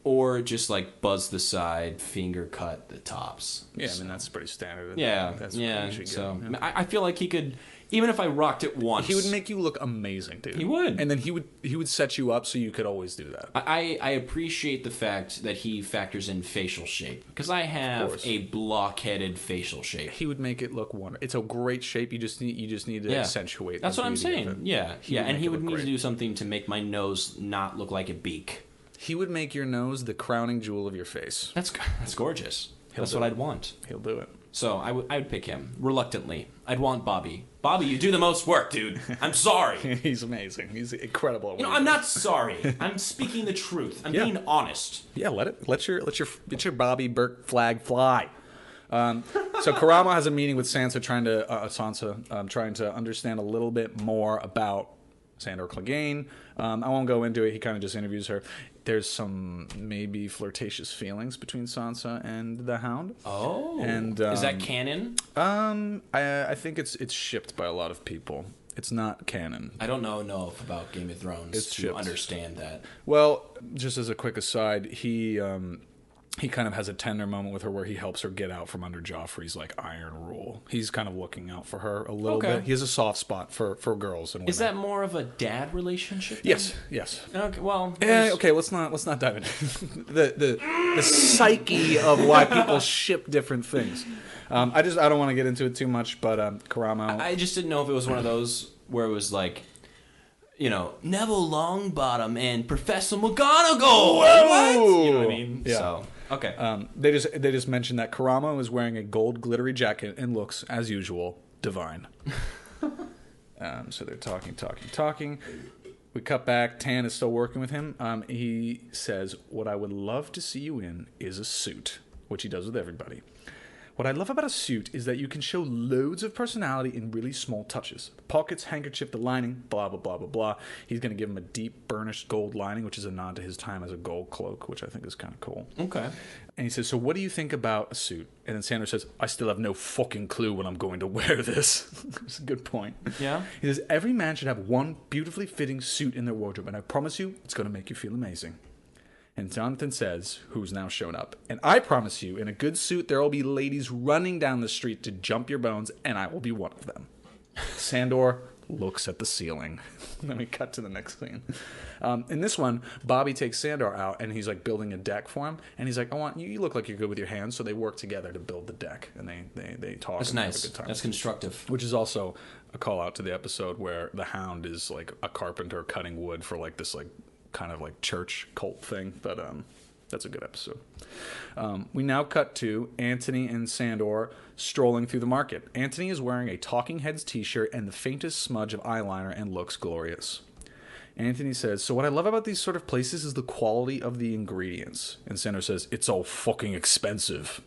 or just like buzz the side, finger cut the tops. Yeah, I mean that's pretty standard. Yeah, that's so I feel like he could, even if I rocked it once, he would make you look amazing, dude. He would, and then he would set you up so you could always do that. I appreciate the fact that he factors in facial shape, because I have a blockheaded facial shape. He would make it look wonderful. It's a great shape. You just need to accentuate. That's what I'm saying. Yeah, and he would need to do something to make my nose not look like a beak. He would make your nose the crowning jewel of your face. That's gorgeous. That's what I'd want. He'll do it. So I would pick him reluctantly. I'd want Bobby. Bobby, you do the most work, dude. I'm sorry. He's amazing. He's incredible. I'm not sorry. I'm speaking the truth. I'm being honest. Yeah, let your Bobby Burke flag fly. So Karamo has a meeting with Sansa, trying to understand a little bit more about Sandor Clegane. I won't go into it. He kind of just interviews her. There's some maybe flirtatious feelings between Sansa and the Hound. Oh, and is that canon? I think it's shipped by a lot of people. It's not canon. I don't know enough about Game of Thrones to understand that. Well, just as a quick aside, he kind of has a tender moment with her where he helps her get out from under Joffrey's like iron rule. He's kind of looking out for her a little bit. He has a soft spot for girls and women. Is that more of a dad relationship? Then? Yes. Okay, well, okay. Let's not dive into the psyche of why people ship different things. I don't want to get into it too much, but Karamo. I just didn't know if it was one of those where it was like, Neville Longbottom and Professor McGonagall. What? You know what I mean? Yeah. So, okay. They just mentioned that Karamo is wearing a gold glittery jacket and looks, as usual, divine. So they're talking. We cut back. Tan is still working with him. He says, "What I would love to see you in is a suit," which he does with everybody. What I love about a suit is that you can show loads of personality in really small touches. Pockets, handkerchief, the lining, blah, blah, blah, blah, blah. He's going to give him a deep burnished gold lining, which is a nod to his time as a gold cloak, which I think is kind of cool. Okay. And he says, so what do you think about a suit? And then Sandor says, I still have no fucking clue when I'm going to wear this. It's a good point. Yeah. He says, every man should have one beautifully fitting suit in their wardrobe, and I promise you, it's going to make you feel amazing. And Jonathan says, who's now shown up, and I promise you, in a good suit, there will be ladies running down the street to jump your bones, and I will be one of them. Sandor looks at the ceiling. Then we cut to the next scene. In this one, Bobby takes Sandor out, and he's like building a deck for him, and he's like, I want you look like you're good with your hands, so they work together to build the deck, and they talk. That's and nice. Have a good time. That's constructive. Which is also a call out to the episode where the Hound is like a carpenter cutting wood for like this like kind of like church cult thing, but that's a good episode. We now cut to Antony and Sandor strolling through the market. Antony is wearing a Talking Heads t-shirt and the faintest smudge of eyeliner and looks glorious. Antony says, so what I love about these sort of places is the quality of the ingredients. And Sandor says, it's all fucking expensive.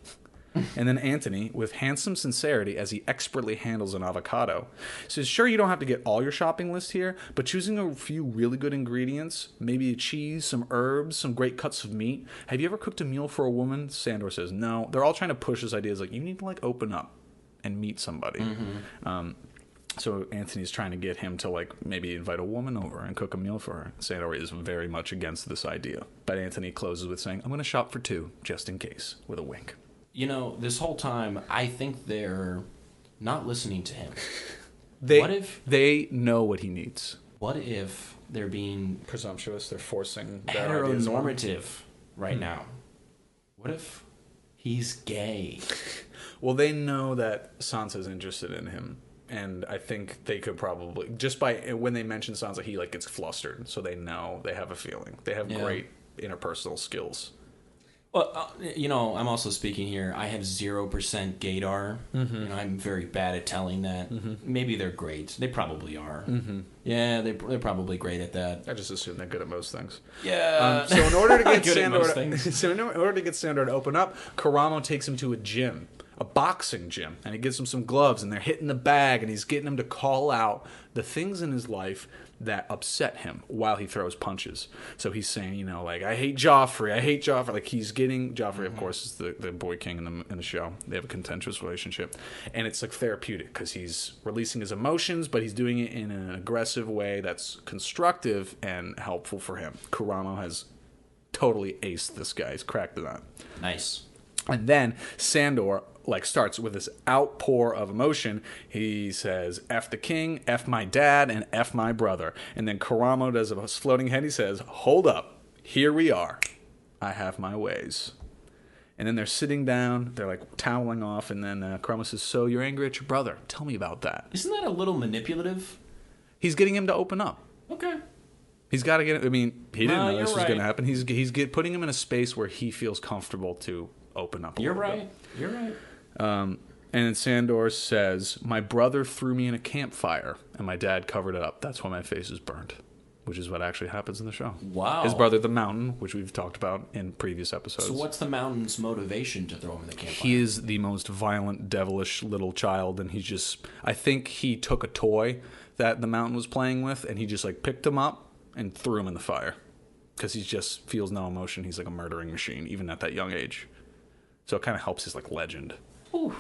And then Antony, with handsome sincerity as he expertly handles an avocado, says, sure, you don't have to get all your shopping list here, but choosing a few really good ingredients, maybe a cheese, some herbs, some great cuts of meat. Have you ever cooked a meal for a woman? Sandor says, no. They're all trying to push this idea. It's like, you need to like open up and meet somebody. Mm-hmm. So Antony's trying to get him to like maybe invite a woman over and cook a meal for her. Sandor is very much against this idea. But Antony closes with saying, I'm going to shop for two, just in case, with a wink. This whole time, I think they're not listening to him. What if they know what he needs? What if they're being presumptuous? They're forcing heteronormative right now. What if he's gay? Well, they know that Sansa's interested in him, and I think they could probably just by when they mention Sansa, he like gets flustered, so they know, they have a feeling. They have great interpersonal skills. Well, I'm also speaking here. I have 0% gaydar. Mm-hmm. I'm very bad at telling that. Mm-hmm. Maybe they're great. They probably are. Mm-hmm. Yeah, they're probably great at that. I just assume they're good at most things. Yeah. So in order to get Sandor to open up, Karamo takes him to a gym, a boxing gym, and he gives him some gloves, and they're hitting the bag, and he's getting him to call out the things in his life that upset him while he throws punches. So he's saying, like, I hate Joffrey. Like, he's getting Joffrey, of course, is the boy king in the show. They have a contentious relationship, and it's like therapeutic because he's releasing his emotions, but he's doing it in an aggressive way that's constructive and helpful for him. Karamo has totally aced this guy. He's cracked it on. Nice. And then Sandor starts with this outpour of emotion. He says, F the king, F my dad, and F my brother. And then Karamo does a floating head. He says, hold up, here we are. I have my ways. And then they're sitting down, they're like toweling off, and then Karamo says, so you're angry at your brother. Tell me about that. Isn't that a little manipulative? He's getting him to open up. Okay. He's got to get, he didn't know this was going to happen. He's putting him in a space where he feels comfortable to open up a little bit. You're right. And then Sandor says, my brother threw me in a campfire, and my dad covered it up. That's why my face is burnt, which is what actually happens in the show. Wow. His brother, the Mountain, which we've talked about in previous episodes. So what's the Mountain's motivation to throw him in the campfire? He is the most violent, devilish little child, and he's just... I think he took a toy that the Mountain was playing with, and he just picked him up and threw him in the fire. Because he just feels no emotion. He's like a murdering machine, even at that young age. So it kind of helps his legend. Ooh.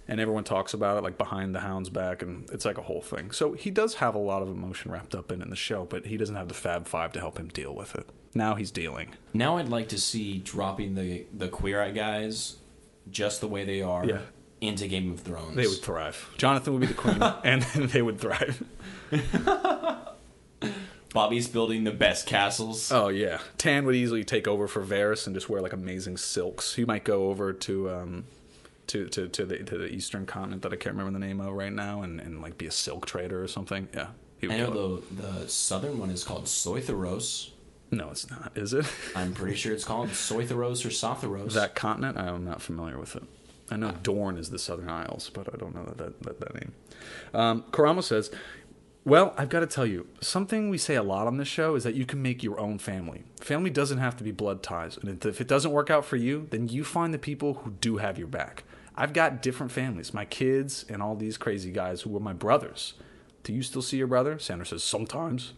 And everyone talks about it like behind the hound's back, and it's like a whole thing. So he does have a lot of emotion wrapped up in the show, but he doesn't have the Fab Five to help him deal with it. Now he's dealing. Now I'd like to see dropping the Queer Eye guys just the way they are into Game of Thrones. They would thrive. Jonathan would be the queen, and they would thrive. Bobby's building the best castles. Oh, yeah. Tan would easily take over for Varys and just wear like amazing silks. He might go over to the eastern continent that I can't remember the name of right now and like be a silk trader or something. Yeah. I know the southern one is called Soitheros. No, it's not, is it? I'm pretty sure it's called Soitheros or Sotheros. That continent, I'm not familiar with it. I know Dorne is the Southern Isles, but I don't know that name. Karamo says, well, I've got to tell you, something we say a lot on this show is that you can make your own family. Family doesn't have to be blood ties. And if it doesn't work out for you, then you find the people who do have your back. I've got different families, my kids and all these crazy guys who were my brothers. Do you still see your brother? Sandor says, sometimes.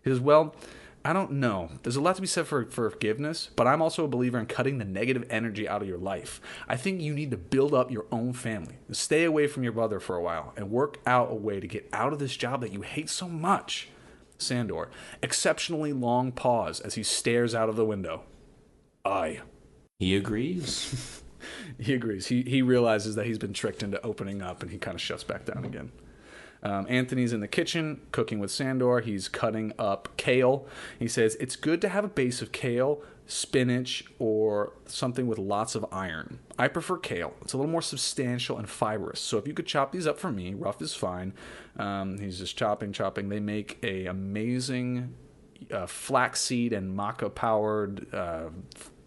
He says, well, I don't know. There's a lot to be said for forgiveness, but I'm also a believer in cutting the negative energy out of your life. I think you need to build up your own family. Stay away from your brother for a while and work out a way to get out of this job that you hate so much. Sandor, exceptionally long pause as he stares out of the window. Aye. He agrees. He agrees. He realizes that he's been tricked into opening up, and he kind of shuts back down again. Anthony's in the kitchen cooking with Sandor. He's cutting up kale. He says it's good to have a base of kale, spinach, or something with lots of iron. I prefer kale. It's a little more substantial and fibrous. So if you could chop these up for me, rough is fine. He's just chopping. They make a amazing flaxseed and maca powered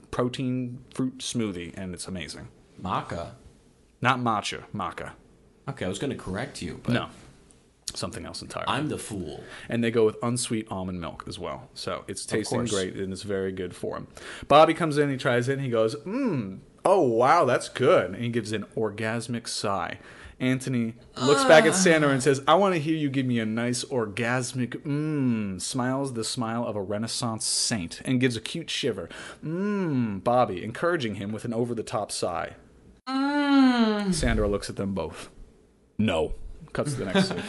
protein fruit smoothie, and it's amazing. Maca? Not matcha, maca. Okay, I was going to correct you, but no. Something else entirely. I'm the fool. And they go with unsweet almond milk as well. So it's tasting great, and it's very good for him. Bobby comes in, he tries it, and he goes, oh, wow, that's good. And he gives an orgasmic sigh. Anthony looks back at Sandor and says, I want to hear you give me a nice orgasmic smiles the smile of a Renaissance saint, and gives a cute shiver. Bobby, encouraging him with an over-the-top sigh. Sandor looks at them both. No. Cuts to the next scene.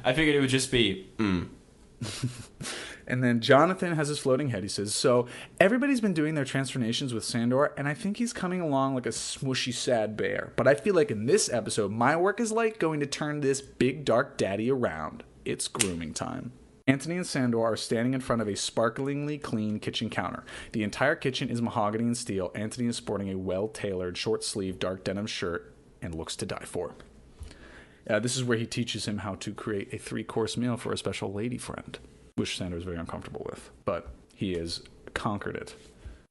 I figured it would just be, And then Jonathan has his floating head. He says, so everybody's been doing their transformations with Sandor, and I think he's coming along like a smushy, sad bear. But I feel like in this episode, my work is like going to turn this big, dark daddy around. It's grooming time. Anthony and Sandor are standing in front of a sparklingly clean kitchen counter. The entire kitchen is mahogany and steel. Anthony is sporting a well-tailored, short-sleeved, dark denim shirt and looks to die for. This is where he teaches him how to create a 3-course meal for a special lady friend, which Sandor is very uncomfortable with, but he has conquered it.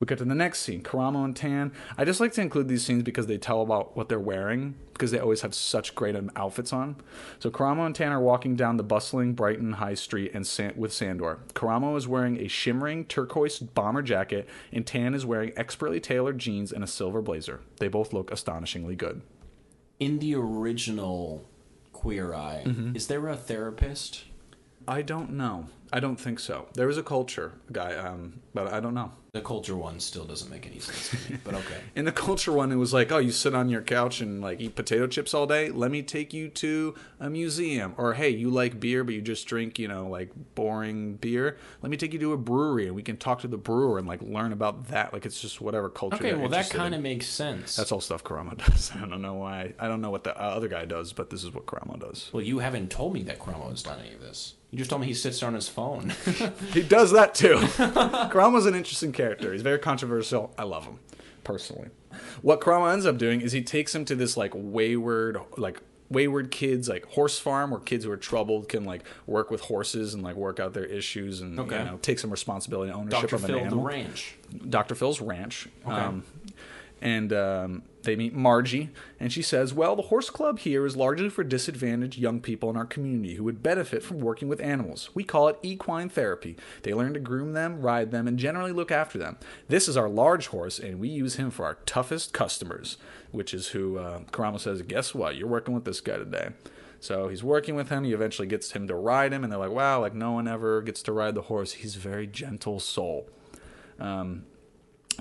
We get to the next scene, Karamo and Tan. I just like to include these scenes because they tell about what they're wearing, because they always have such great outfits on. So Karamo and Tan are walking down the bustling Brighton High Street with Sandor. Karamo is wearing a shimmering turquoise bomber jacket, and Tan is wearing expertly tailored jeans and a silver blazer. They both look astonishingly good. In the original Queer Eye, is there a therapist? I don't know. I don't think so. There was a culture guy, but I don't know. The culture one still doesn't make any sense to me, but okay. In the culture one, it was like, oh, you sit on your couch and like eat potato chips all day? Let me take you to a museum. Or, hey, you like beer, but you just drink, like boring beer? Let me take you to a brewery and we can talk to the brewer and like learn about that. Like it's just whatever culture. Okay, well that kind of makes sense. That's all stuff Karamo does. I don't know why. I don't know what the other guy does, but this is what Karamo does. Well, you haven't told me that Karamo has done any of this. You just told me he sits there on his phone. He does that too. Karamo's an interesting character. He's very controversial. I love him, personally. What Karamo ends up doing is he takes him to this wayward kids horse farm where kids who are troubled can work with horses and work out their issues and take some responsibility and ownership of an animal. Dr. Phil, the ranch. Dr. Phil's ranch. Okay. And they meet Margie, and she says, well, the horse club here is largely for disadvantaged young people in our community who would benefit from working with animals. We call it equine therapy. They learn to groom them, ride them, and generally look after them. This is our large horse, and we use him for our toughest customers, which is who Karamo says, guess what? You're working with this guy today. So he's working with him. He eventually gets him to ride him, and they're like, wow, no one ever gets to ride the horse. He's a very gentle soul.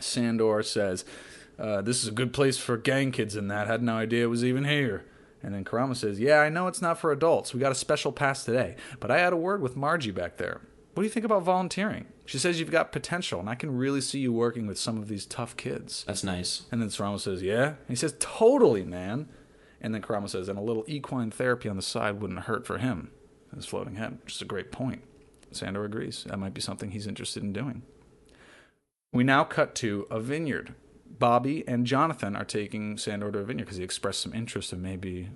Sandor says, This is a good place for gang kids and that. Had no idea it was even here. And then Karama says, yeah, I know it's not for adults. We got a special pass today. But I had a word with Margie back there. What do you think about volunteering? She says you've got potential, and I can really see you working with some of these tough kids. That's nice. And then Karama says, yeah? And he says, totally, man. And then Karama says, and a little equine therapy on the side wouldn't hurt for him. His floating head, which is a great point. Sandor agrees. That might be something he's interested in doing. We now cut to a vineyard. Bobby and Jonathan are taking Sandor to a vineyard because he expressed some interest in maybe,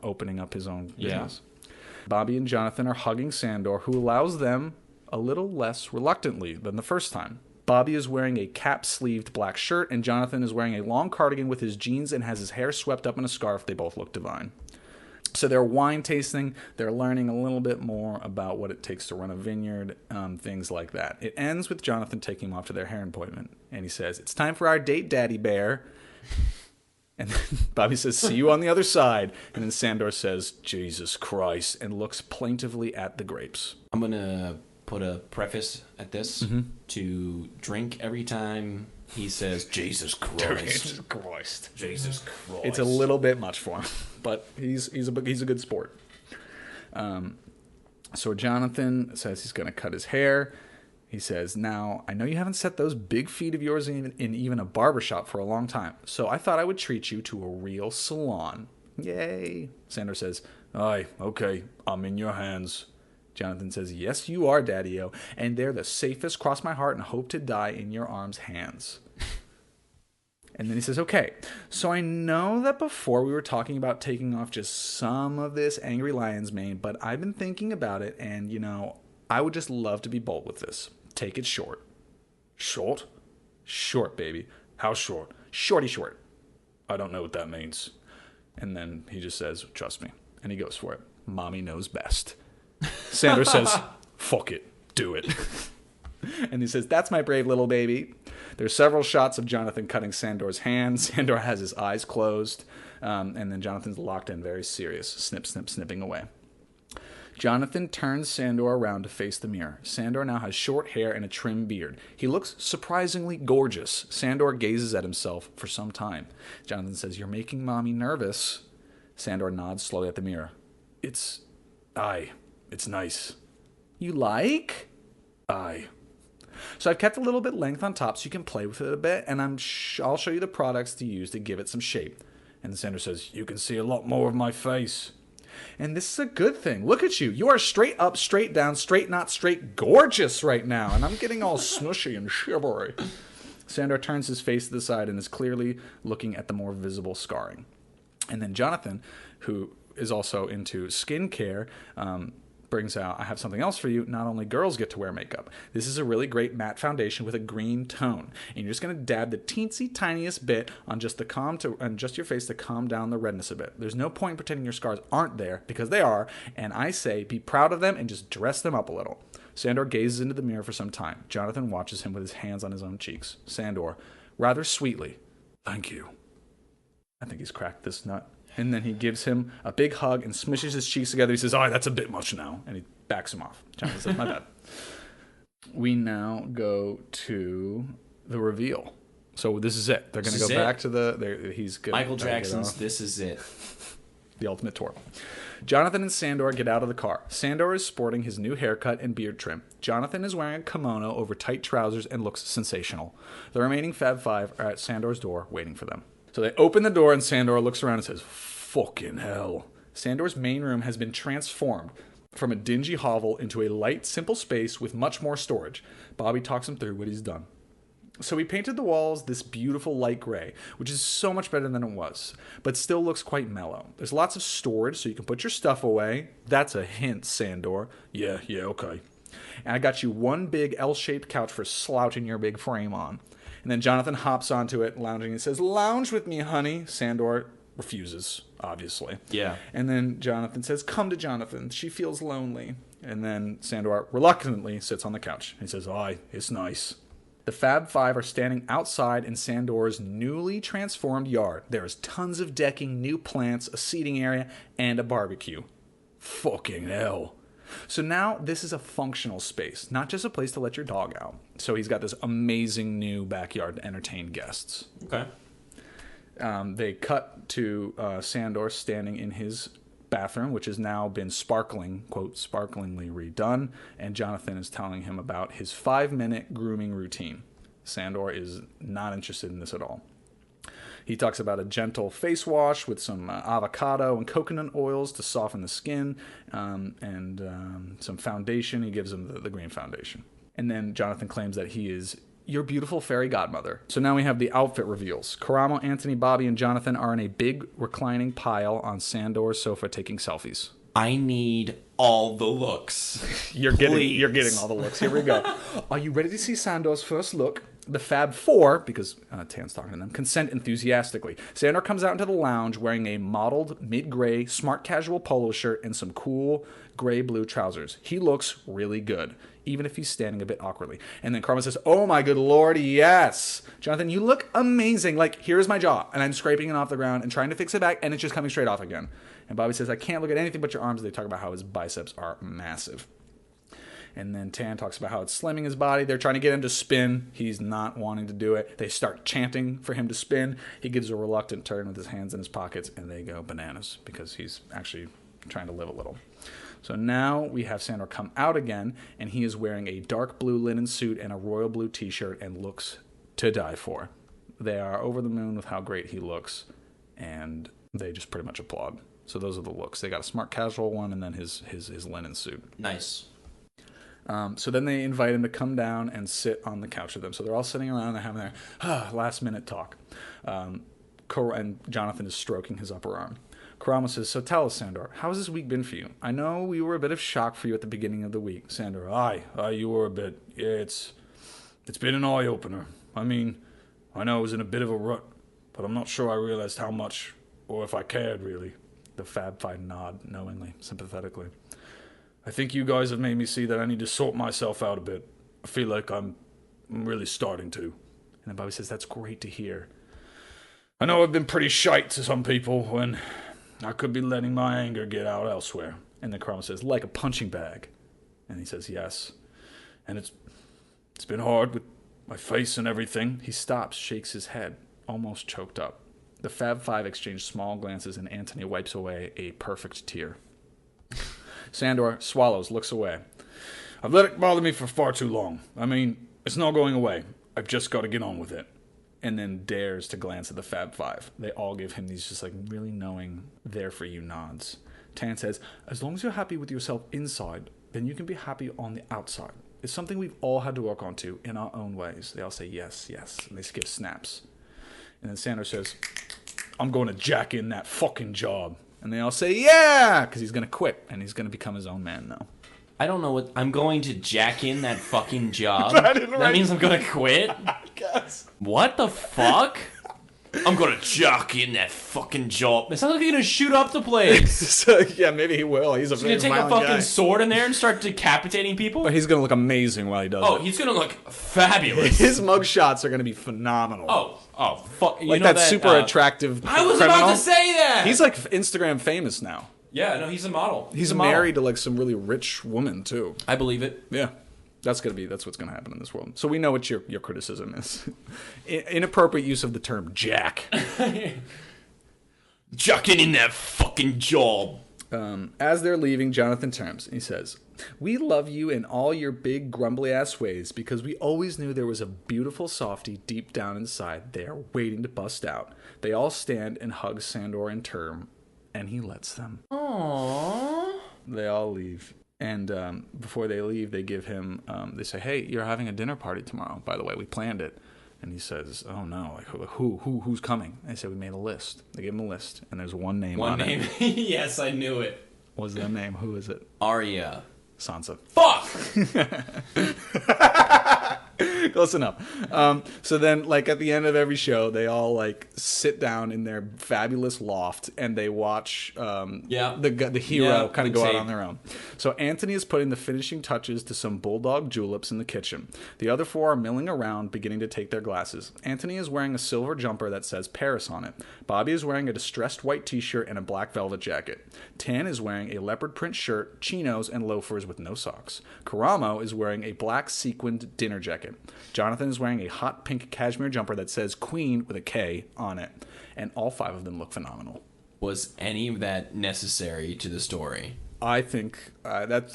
opening up his own business. Yeah. Bobby and Jonathan are hugging Sandor, who allows them a little less reluctantly than the first time. Bobby is wearing a cap-sleeved black shirt, and Jonathan is wearing a long cardigan with his jeans and has his hair swept up in a scarf. They both look divine. So they're wine tasting. They're learning a little bit more about what it takes to run a vineyard, things like that. It ends with Jonathan taking him off to their hair appointment. And he says, it's time for our date, Daddy Bear. And then Bobby says, see you on the other side. And then Sandor says, Jesus Christ, and looks plaintively at the grapes. I'm going to put a preface at this to drink every time he says, Jesus Christ. Jesus Christ. Jesus Christ. It's a little bit much for him, but he's a good sport. So Jonathan says he's going to cut his hair. He says, now, I know you haven't set those big feet of yours in even a barbershop for a long time, so I thought I would treat you to a real salon. Yay. Sandor says, aye, okay, I'm in your hands. Jonathan says, yes, you are, Daddy-O, and they're the safest, cross my heart, and hope to die in your arms' hands. And then he says, okay, so I know that before we were talking about taking off just some of this angry lion's mane, but I've been thinking about it, and, I would just love to be bold with this. Take it short. Short? Short, baby. How short? Shorty short. I don't know what that means. And then he just says, trust me. And he goes for it. Mommy knows best. Sandor says, fuck it. Do it. And he says, that's my brave little baby. There's several shots of Jonathan cutting Sandor's hand. Sandor has his eyes closed. And then Jonathan's locked in, very serious. Snip, snip, snipping away. Jonathan turns Sandor around to face the mirror. Sandor now has short hair and a trim beard. He looks surprisingly gorgeous. Sandor gazes at himself for some time. Jonathan says, you're making Mommy nervous. Sandor nods slowly at the mirror. It's nice. You like? Aye. So I've kept a little bit length on top so you can play with it a bit, and I'll show you the products to use to give it some shape. And Sandor says, you can see a lot more of my face. And this is a good thing. Look at you. You are straight up, straight down, straight not straight, gorgeous right now. And I'm getting all smushy and shivery. Sandor turns his face to the side and is clearly looking at the more visible scarring. And then Jonathan, who is also into skincare, brings out, I have something else for you. Not only girls get to wear makeup. This is a really great matte foundation with a green tone. And you're just going to dab the teensy tiniest bit on just your face to calm down the redness a bit. There's no point in pretending your scars aren't there, because they are. And I say, be proud of them and just dress them up a little. Sandor gazes into the mirror for some time. Jonathan watches him with his hands on his own cheeks. Sandor, rather sweetly, thank you. I think he's cracked this nut. And then he gives him a big hug and smushes his cheeks together. He says, oh, that's a bit much now. And he backs him off. Jonathan says, my bad. We now go to the reveal. So this is it. They're going to go back to he's good. Michael Jackson's This Is It. The ultimate tour. Jonathan and Sandor get out of the car. Sandor is sporting his new haircut and beard trim. Jonathan is wearing a kimono over tight trousers and looks sensational. The remaining Fab Five are at Sandor's door waiting for them. So they open the door and Sandor looks around and says, fucking hell. Sandor's main room has been transformed from a dingy hovel into a light, simple space with much more storage. Bobby talks him through what he's done. So he painted the walls this beautiful light gray, which is so much better than it was, but still looks quite mellow. There's lots of storage so you can put your stuff away. That's a hint, Sandor. Yeah, okay. And I got you one big L-shaped couch for slouching your big frame on. And then Jonathan hops onto it, lounging, and says, lounge with me, honey. Sandor refuses, obviously. Yeah. And then Jonathan says, come to Jonathan. She feels lonely. And then Sandor reluctantly sits on the couch. He says, aye, it's nice. The Fab Five are standing outside in Sandor's newly transformed yard. There is tons of decking, new plants, a seating area, and a barbecue. Fucking hell. So now this is a functional space, not just a place to let your dog out. So he's got this amazing new backyard to entertain guests. Okay. They cut to Sandor standing in his bathroom, which has now been quote, sparklingly redone, and Jonathan is telling him about his 5-minute grooming routine. Sandor is not interested in this at all. He talks about a gentle face wash with some avocado and coconut oils to soften the skin, and some foundation. He gives him the green foundation. And then Jonathan claims that he is your beautiful fairy godmother. So now we have the outfit reveals. Karamo, Anthony, Bobby, and Jonathan are in a big reclining pile on Sandor's sofa taking selfies. I need all the looks. You're getting all the looks. Here we go. Are you ready to see Sandor's first look? The Fab Four, because Tan's talking to them, consent enthusiastically. Sandor comes out into the lounge wearing a modeled mid-gray smart casual polo shirt and some cool gray-blue trousers. He looks really good, even if he's standing a bit awkwardly. And then Karma says, oh my good lord, yes! Jonathan, you look amazing. Like, here's my jaw, and I'm scraping it off the ground and trying to fix it back, and it's just coming straight off again. And Bobby says, I can't look at anything but your arms. They talk about how his biceps are massive. And then Tan talks about how it's slimming his body. They're trying to get him to spin. He's not wanting to do it. They start chanting for him to spin. He gives a reluctant turn with his hands in his pockets, and they go bananas because he's actually trying to live a little. So now we have Sandor come out again, and he is wearing a dark blue linen suit and a royal blue t-shirt and looks to die for. They are over the moon with how great he looks, and they just pretty much applaud. So those are the looks. They got a smart casual one and then his linen suit. Nice. So then they invite him to come down and sit on the couch with them. So they're all sitting around and they're having their last-minute talk. And Jonathan is stroking his upper arm. Karama says, so tell us, Sandor, how has this week been for you? I know we were a bit of shock for you at the beginning of the week. Sandor, aye, you were a bit. Yeah, it's been an eye-opener. I mean, I know I was in a bit of a rut, but I'm not sure I realized how much, or if I cared, really. The Fab Five nod knowingly, sympathetically. I think you guys have made me see that I need to sort myself out a bit. I feel like I'm really starting to. And then Bobby says, that's great to hear. I know I've been pretty shite to some people when I could be letting my anger get out elsewhere. And then Karama says, like a punching bag. And he says, yes. And it's been hard with my face and everything. He stops, shakes his head, almost choked up. The Fab Five exchange small glances, and Anthony wipes away a perfect tear. Sandor swallows, looks away. I've let it bother me for far too long. I mean, it's not going away. I've just got to get on with it. And then dares to glance at the Fab Five. They all give him these just like really knowing, there for you nods. Tan says, as long as you're happy with yourself inside, then you can be happy on the outside. It's something we've all had to work on to in our own ways. They all say yes, yes, and they give snaps. And then Sandor says, I'm going to jack in that fucking job. And they all say, yeah, because he's going to quit, and he's going to become his own man now. I don't know what... I'm going to jack in that fucking job? That means I'm going to quit? I guess. What the fuck? I'm going to jack in that fucking job. It sounds like he's going to shoot up the place. So, yeah, maybe he will. He's going to take a fucking sword in there and start decapitating people? But he's going to look amazing while he does it. Oh, he's going to look fabulous. His mug shots are going to be phenomenal. Oh, fuck. You like know that super attractive I was criminal? about to say that! He's like Instagram famous now. Yeah, no, he's a model. He's married to like some really rich woman too. I believe it. Yeah. That's what's gonna happen in this world. So we know what your criticism is. Inappropriate use of the term jack. Jacking in that fucking job. As they're leaving, Jonathan turns. He says, we love you in all your big grumbly ass ways because we always knew there was a beautiful softie deep down inside there waiting to bust out. They all stand and hug Sandor in turn, and he lets them. Aww. They all leave. And before they leave, they give him, they say, hey, you're having a dinner party tomorrow. By the way, we planned it. And he says, oh no, like who's coming? And they say, we made a list. They give him a list, and there's one name on it. One name? Yes, I knew it. What's their name? Who is it? Arya. Sansa. Fuck! Close enough. So then, like, at the end of every show, they all, like, sit down in their fabulous loft and they watch the hero kind of go out on their own. So Anthony is putting the finishing touches to some bulldog juleps in the kitchen. The other four are milling around, beginning to take their glasses. Anthony is wearing a silver jumper that says Paris on it. Bobby is wearing a distressed white t-shirt and a black velvet jacket. Tan is wearing a leopard print shirt, chinos, and loafers with no socks. Karamo is wearing a black sequined dinner jacket. Jonathan is wearing a hot pink cashmere jumper that says Queen with a K on it. and all 5 of them look phenomenal. Was any of that necessary to the story? I think that's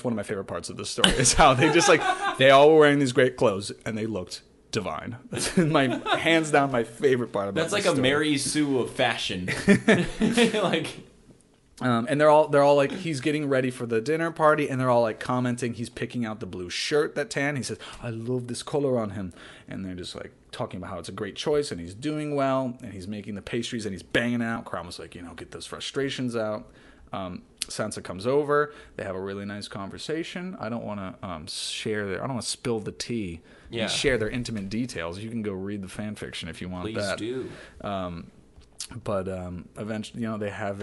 one of my favorite parts of the story is how they just like they all were wearing these great clothes and they looked divine. That's my hands down my favorite part about. That's like a Mary Sue of fashion. Like, and they're all like he's getting ready for the dinner party and they're all like commenting. He's picking out the blue shirt that Tan. He says, "I love this color on him," and they're just like talking about how it's a great choice and he's doing well and he's making the pastries and he's banging out. Crown was like, get those frustrations out. Sansa comes over. They have a really nice conversation. I don't want to I don't want to spill the tea. Yeah. And share their intimate details. You can go read the fan fiction if you want that. Please do. But eventually, they have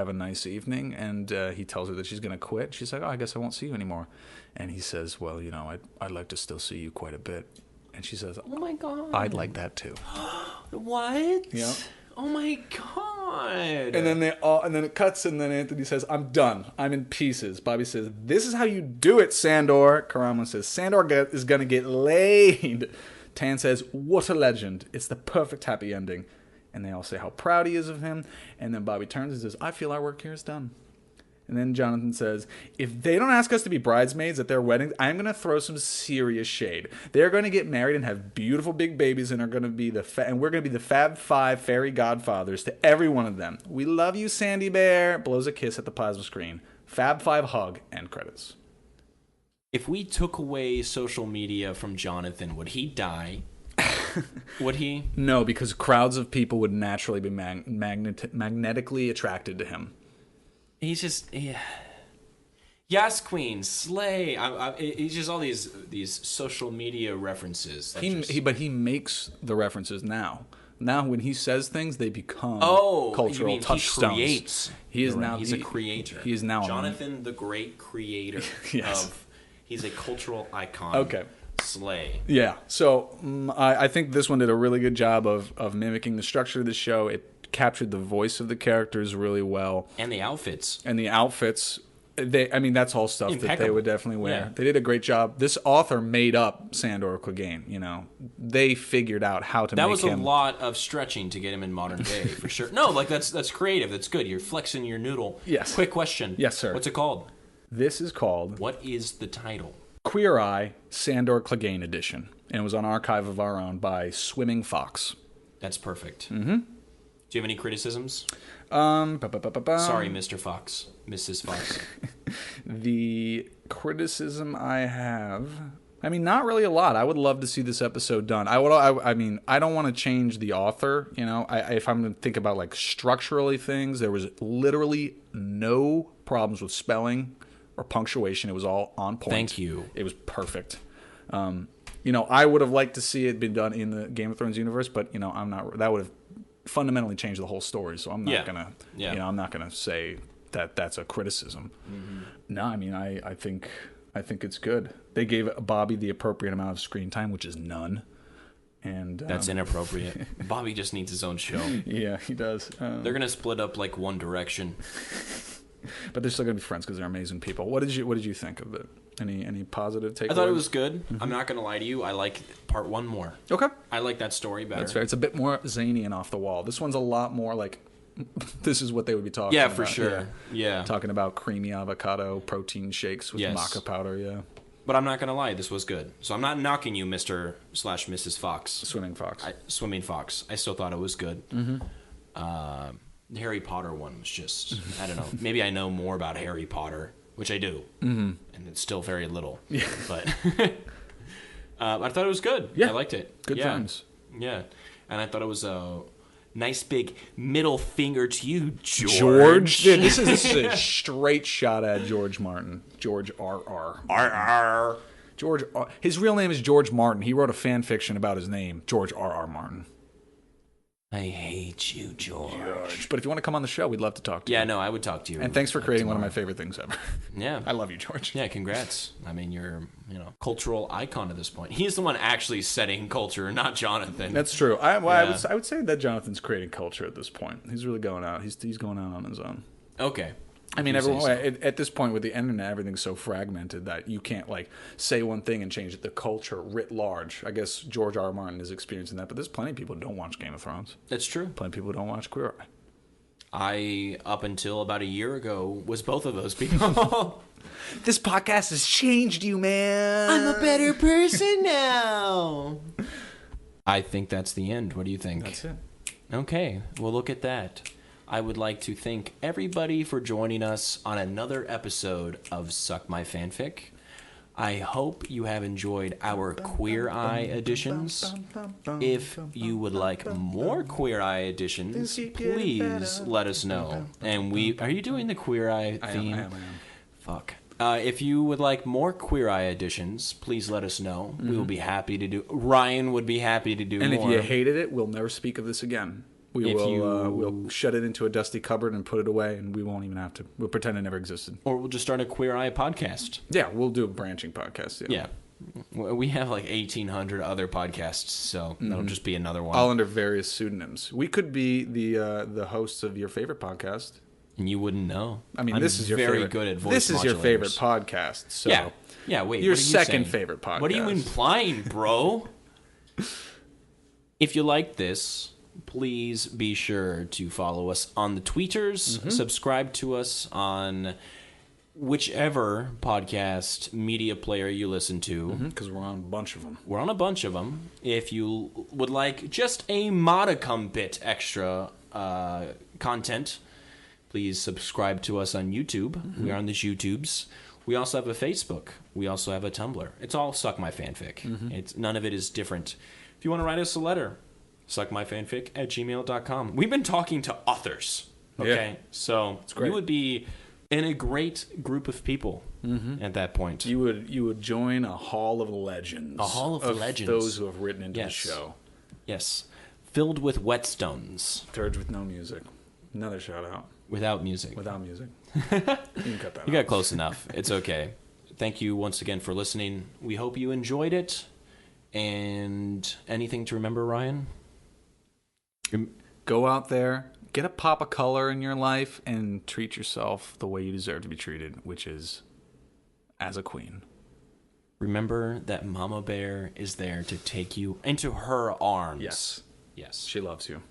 a nice evening, and he tells her that she's going to quit. She's like, "Oh, I guess I won't see you anymore." And he says, "Well, I'd like to still see you quite a bit." And she says, "Oh my God, I'd like that too." What? Yeah. Oh my God. And then it cuts, and then Anthony says, "I'm done. I'm in pieces." Bobby says, "This is how you do it, Sandor." Karama says, "Sandor is gonna get laid." Tan says, "What a legend. It's the perfect happy ending." And they all say how proud he is of him. And then Bobby turns and says, "I feel our work here is done." And then Jonathan says, "If they don't ask us to be bridesmaids at their wedding, I'm going to throw some serious shade. They're going to get married and have beautiful big babies and are going to be and we're going to be the Fab Five fairy godfathers to every one of them. We love you, Sandy Bear." Blows a kiss at the plasma screen. Fab Five hug, end credits. If we took away social media from Jonathan, would he die? Would he? No, because crowds of people would naturally be magnetically attracted to him. He's just, yeah. Yes, Queen, slay. He's just all these social media references. But he makes the references now. Now, when he says things, they become cultural touchstones. He's a creator. He is now Jonathan, the great creator. Yes. He's a cultural icon. Okay. Slay. Yeah. So I think this one did a really good job of mimicking the structure of the show. It captured the voice of the characters really well. And the outfits. That's all stuff that they would definitely wear. Yeah. They did a great job. This author made up Sandor Clegane. They figured out how to make him. That was a lot of stretching to get him in modern day, for sure. No, like that's creative. That's good. You're flexing your noodle. Yes. Quick question. Yes, sir. What's it called? This is called... What is the title? Queer Eye Sandor Clegane Edition. And it was on Archive of Our Own by Swimming Fox. That's perfect. Mm-hmm. Do you have any criticisms? Sorry, Mr. Fox. Mrs. Fox. The criticism I have... not really a lot. I would love to see this episode done. I don't want to change the author. If I'm going to think about like structurally things, there was literally no problems with spelling or punctuation. It was all on point. Thank you. It was perfect. I would have liked to see it been done in the Game of Thrones universe, but I'm not. That would have fundamentally changed the whole story. So I'm not gonna. Yeah. I'm not gonna say that that's a criticism. Mm-hmm. No, I think it's good. They gave Bobby the appropriate amount of screen time, which is none. And that's inappropriate. Bobby just needs his own show. Yeah, he does. They're gonna split up like One Direction. But they're still gonna be friends because they're amazing people. What did you think of it? Any positive takeaways? I thought it was good. Mm-hmm. I'm not gonna lie to you. I like part 1 more. Okay. I like that story better. That's fair. It's a bit more zany and off the wall. This one's a lot more like this is what they would be talking about. Yeah, for sure. Yeah. Talking about creamy avocado protein shakes with maca powder. Yeah. But I'm not gonna lie. This was good. So I'm not knocking you, Mr./Mrs. Fox. Swimming Fox. Swimming Fox. I still thought it was good. Mm-hmm. The Harry Potter one was just, I don't know. Maybe I know more about Harry Potter, which I do. Mm-hmm. And it's still very little. Yeah. But I thought it was good. Yeah. I liked it. Good times. Yeah. And I thought it was a nice big middle finger to you, George. Dude, this is a straight shot at George Martin. George R.R. R.R. George. His real name is George Martin. He wrote a fan fiction about his name, George R.R. Martin. I hate you, George. But if you want to come on the show, we'd love to talk to you. Yeah, no, I would talk to you. And thanks for creating one of my favorite things ever. Yeah. I love you, George. Yeah, congrats. You're, cultural icon at this point. He's the one actually setting culture, not Jonathan. That's true. I would say that Jonathan's creating culture at this point. He's really going out. He's going out on his own. Okay. I mean, everyone at this point with the internet, everything's so fragmented that you can't like say one thing and change the culture writ large. I guess George R. R. Martin is experiencing that, but there's plenty of people who don't watch Game of Thrones. That's true. Plenty of people who don't watch Queer Eye. I, up until about a year ago, was both of those people. This podcast has changed you, man. I'm a better person now. I think that's the end. What do you think? That's it. Okay, well, look at that. I would like to thank everybody for joining us on another episode of Suck My Fanfic. I hope you have enjoyed our Queer Eye editions. If you would like more Queer Eye editions, please let us know. And are you doing the Queer Eye theme? I am. Fuck. If you would like more Queer Eye editions, please let us know. We will be happy to do. Ryan would be happy to do more. And if you hated it, we'll never speak of this again. We'll shut it into a dusty cupboard and put it away, and we won't even have to. We'll pretend it never existed. Or we'll just start a Queer Eye podcast. Yeah, we'll do a branching podcast. Yeah. We have like 1,800 other podcasts, so that'll just be another one. All under various pseudonyms. We could be the hosts of your favorite podcast. And you wouldn't know. I mean, this is your very favorite. Good at voice This is your modulators. favorite podcast. So yeah. Wait, your what are you second saying? favorite podcast. What are you implying, bro? If you like this, please be sure to follow us on the tweeters. Subscribe to us on whichever podcast media player you listen to. Because we're on a bunch of them. We're on a bunch of them. If you would like just a modicum bit extra content, please subscribe to us on YouTube. We are on the YouTubes. We also have a Facebook. We also have a Tumblr. It's all Suck My Fanfic. None of it is different. If you want to write us a letter, suckmyfanfic@gmail.com. We've been talking to authors. Okay? Yeah. So you would be in a great group of people at that point. You would join a hall of legends. A hall of legends. Those who have written into the show. Yes. Filled with whetstones. Thirds with no music. Another shout out. Without music. Without music. You can cut that out. You got close enough. It's okay. Thank you once again for listening. We hope you enjoyed it. And anything to remember, Ryan? Go out there, get a pop of color in your life, and treat yourself the way you deserve to be treated, which is as a queen. Remember that Mama Bear is there to take you into her arms. Yes. Yes. She loves you.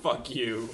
Fuck you.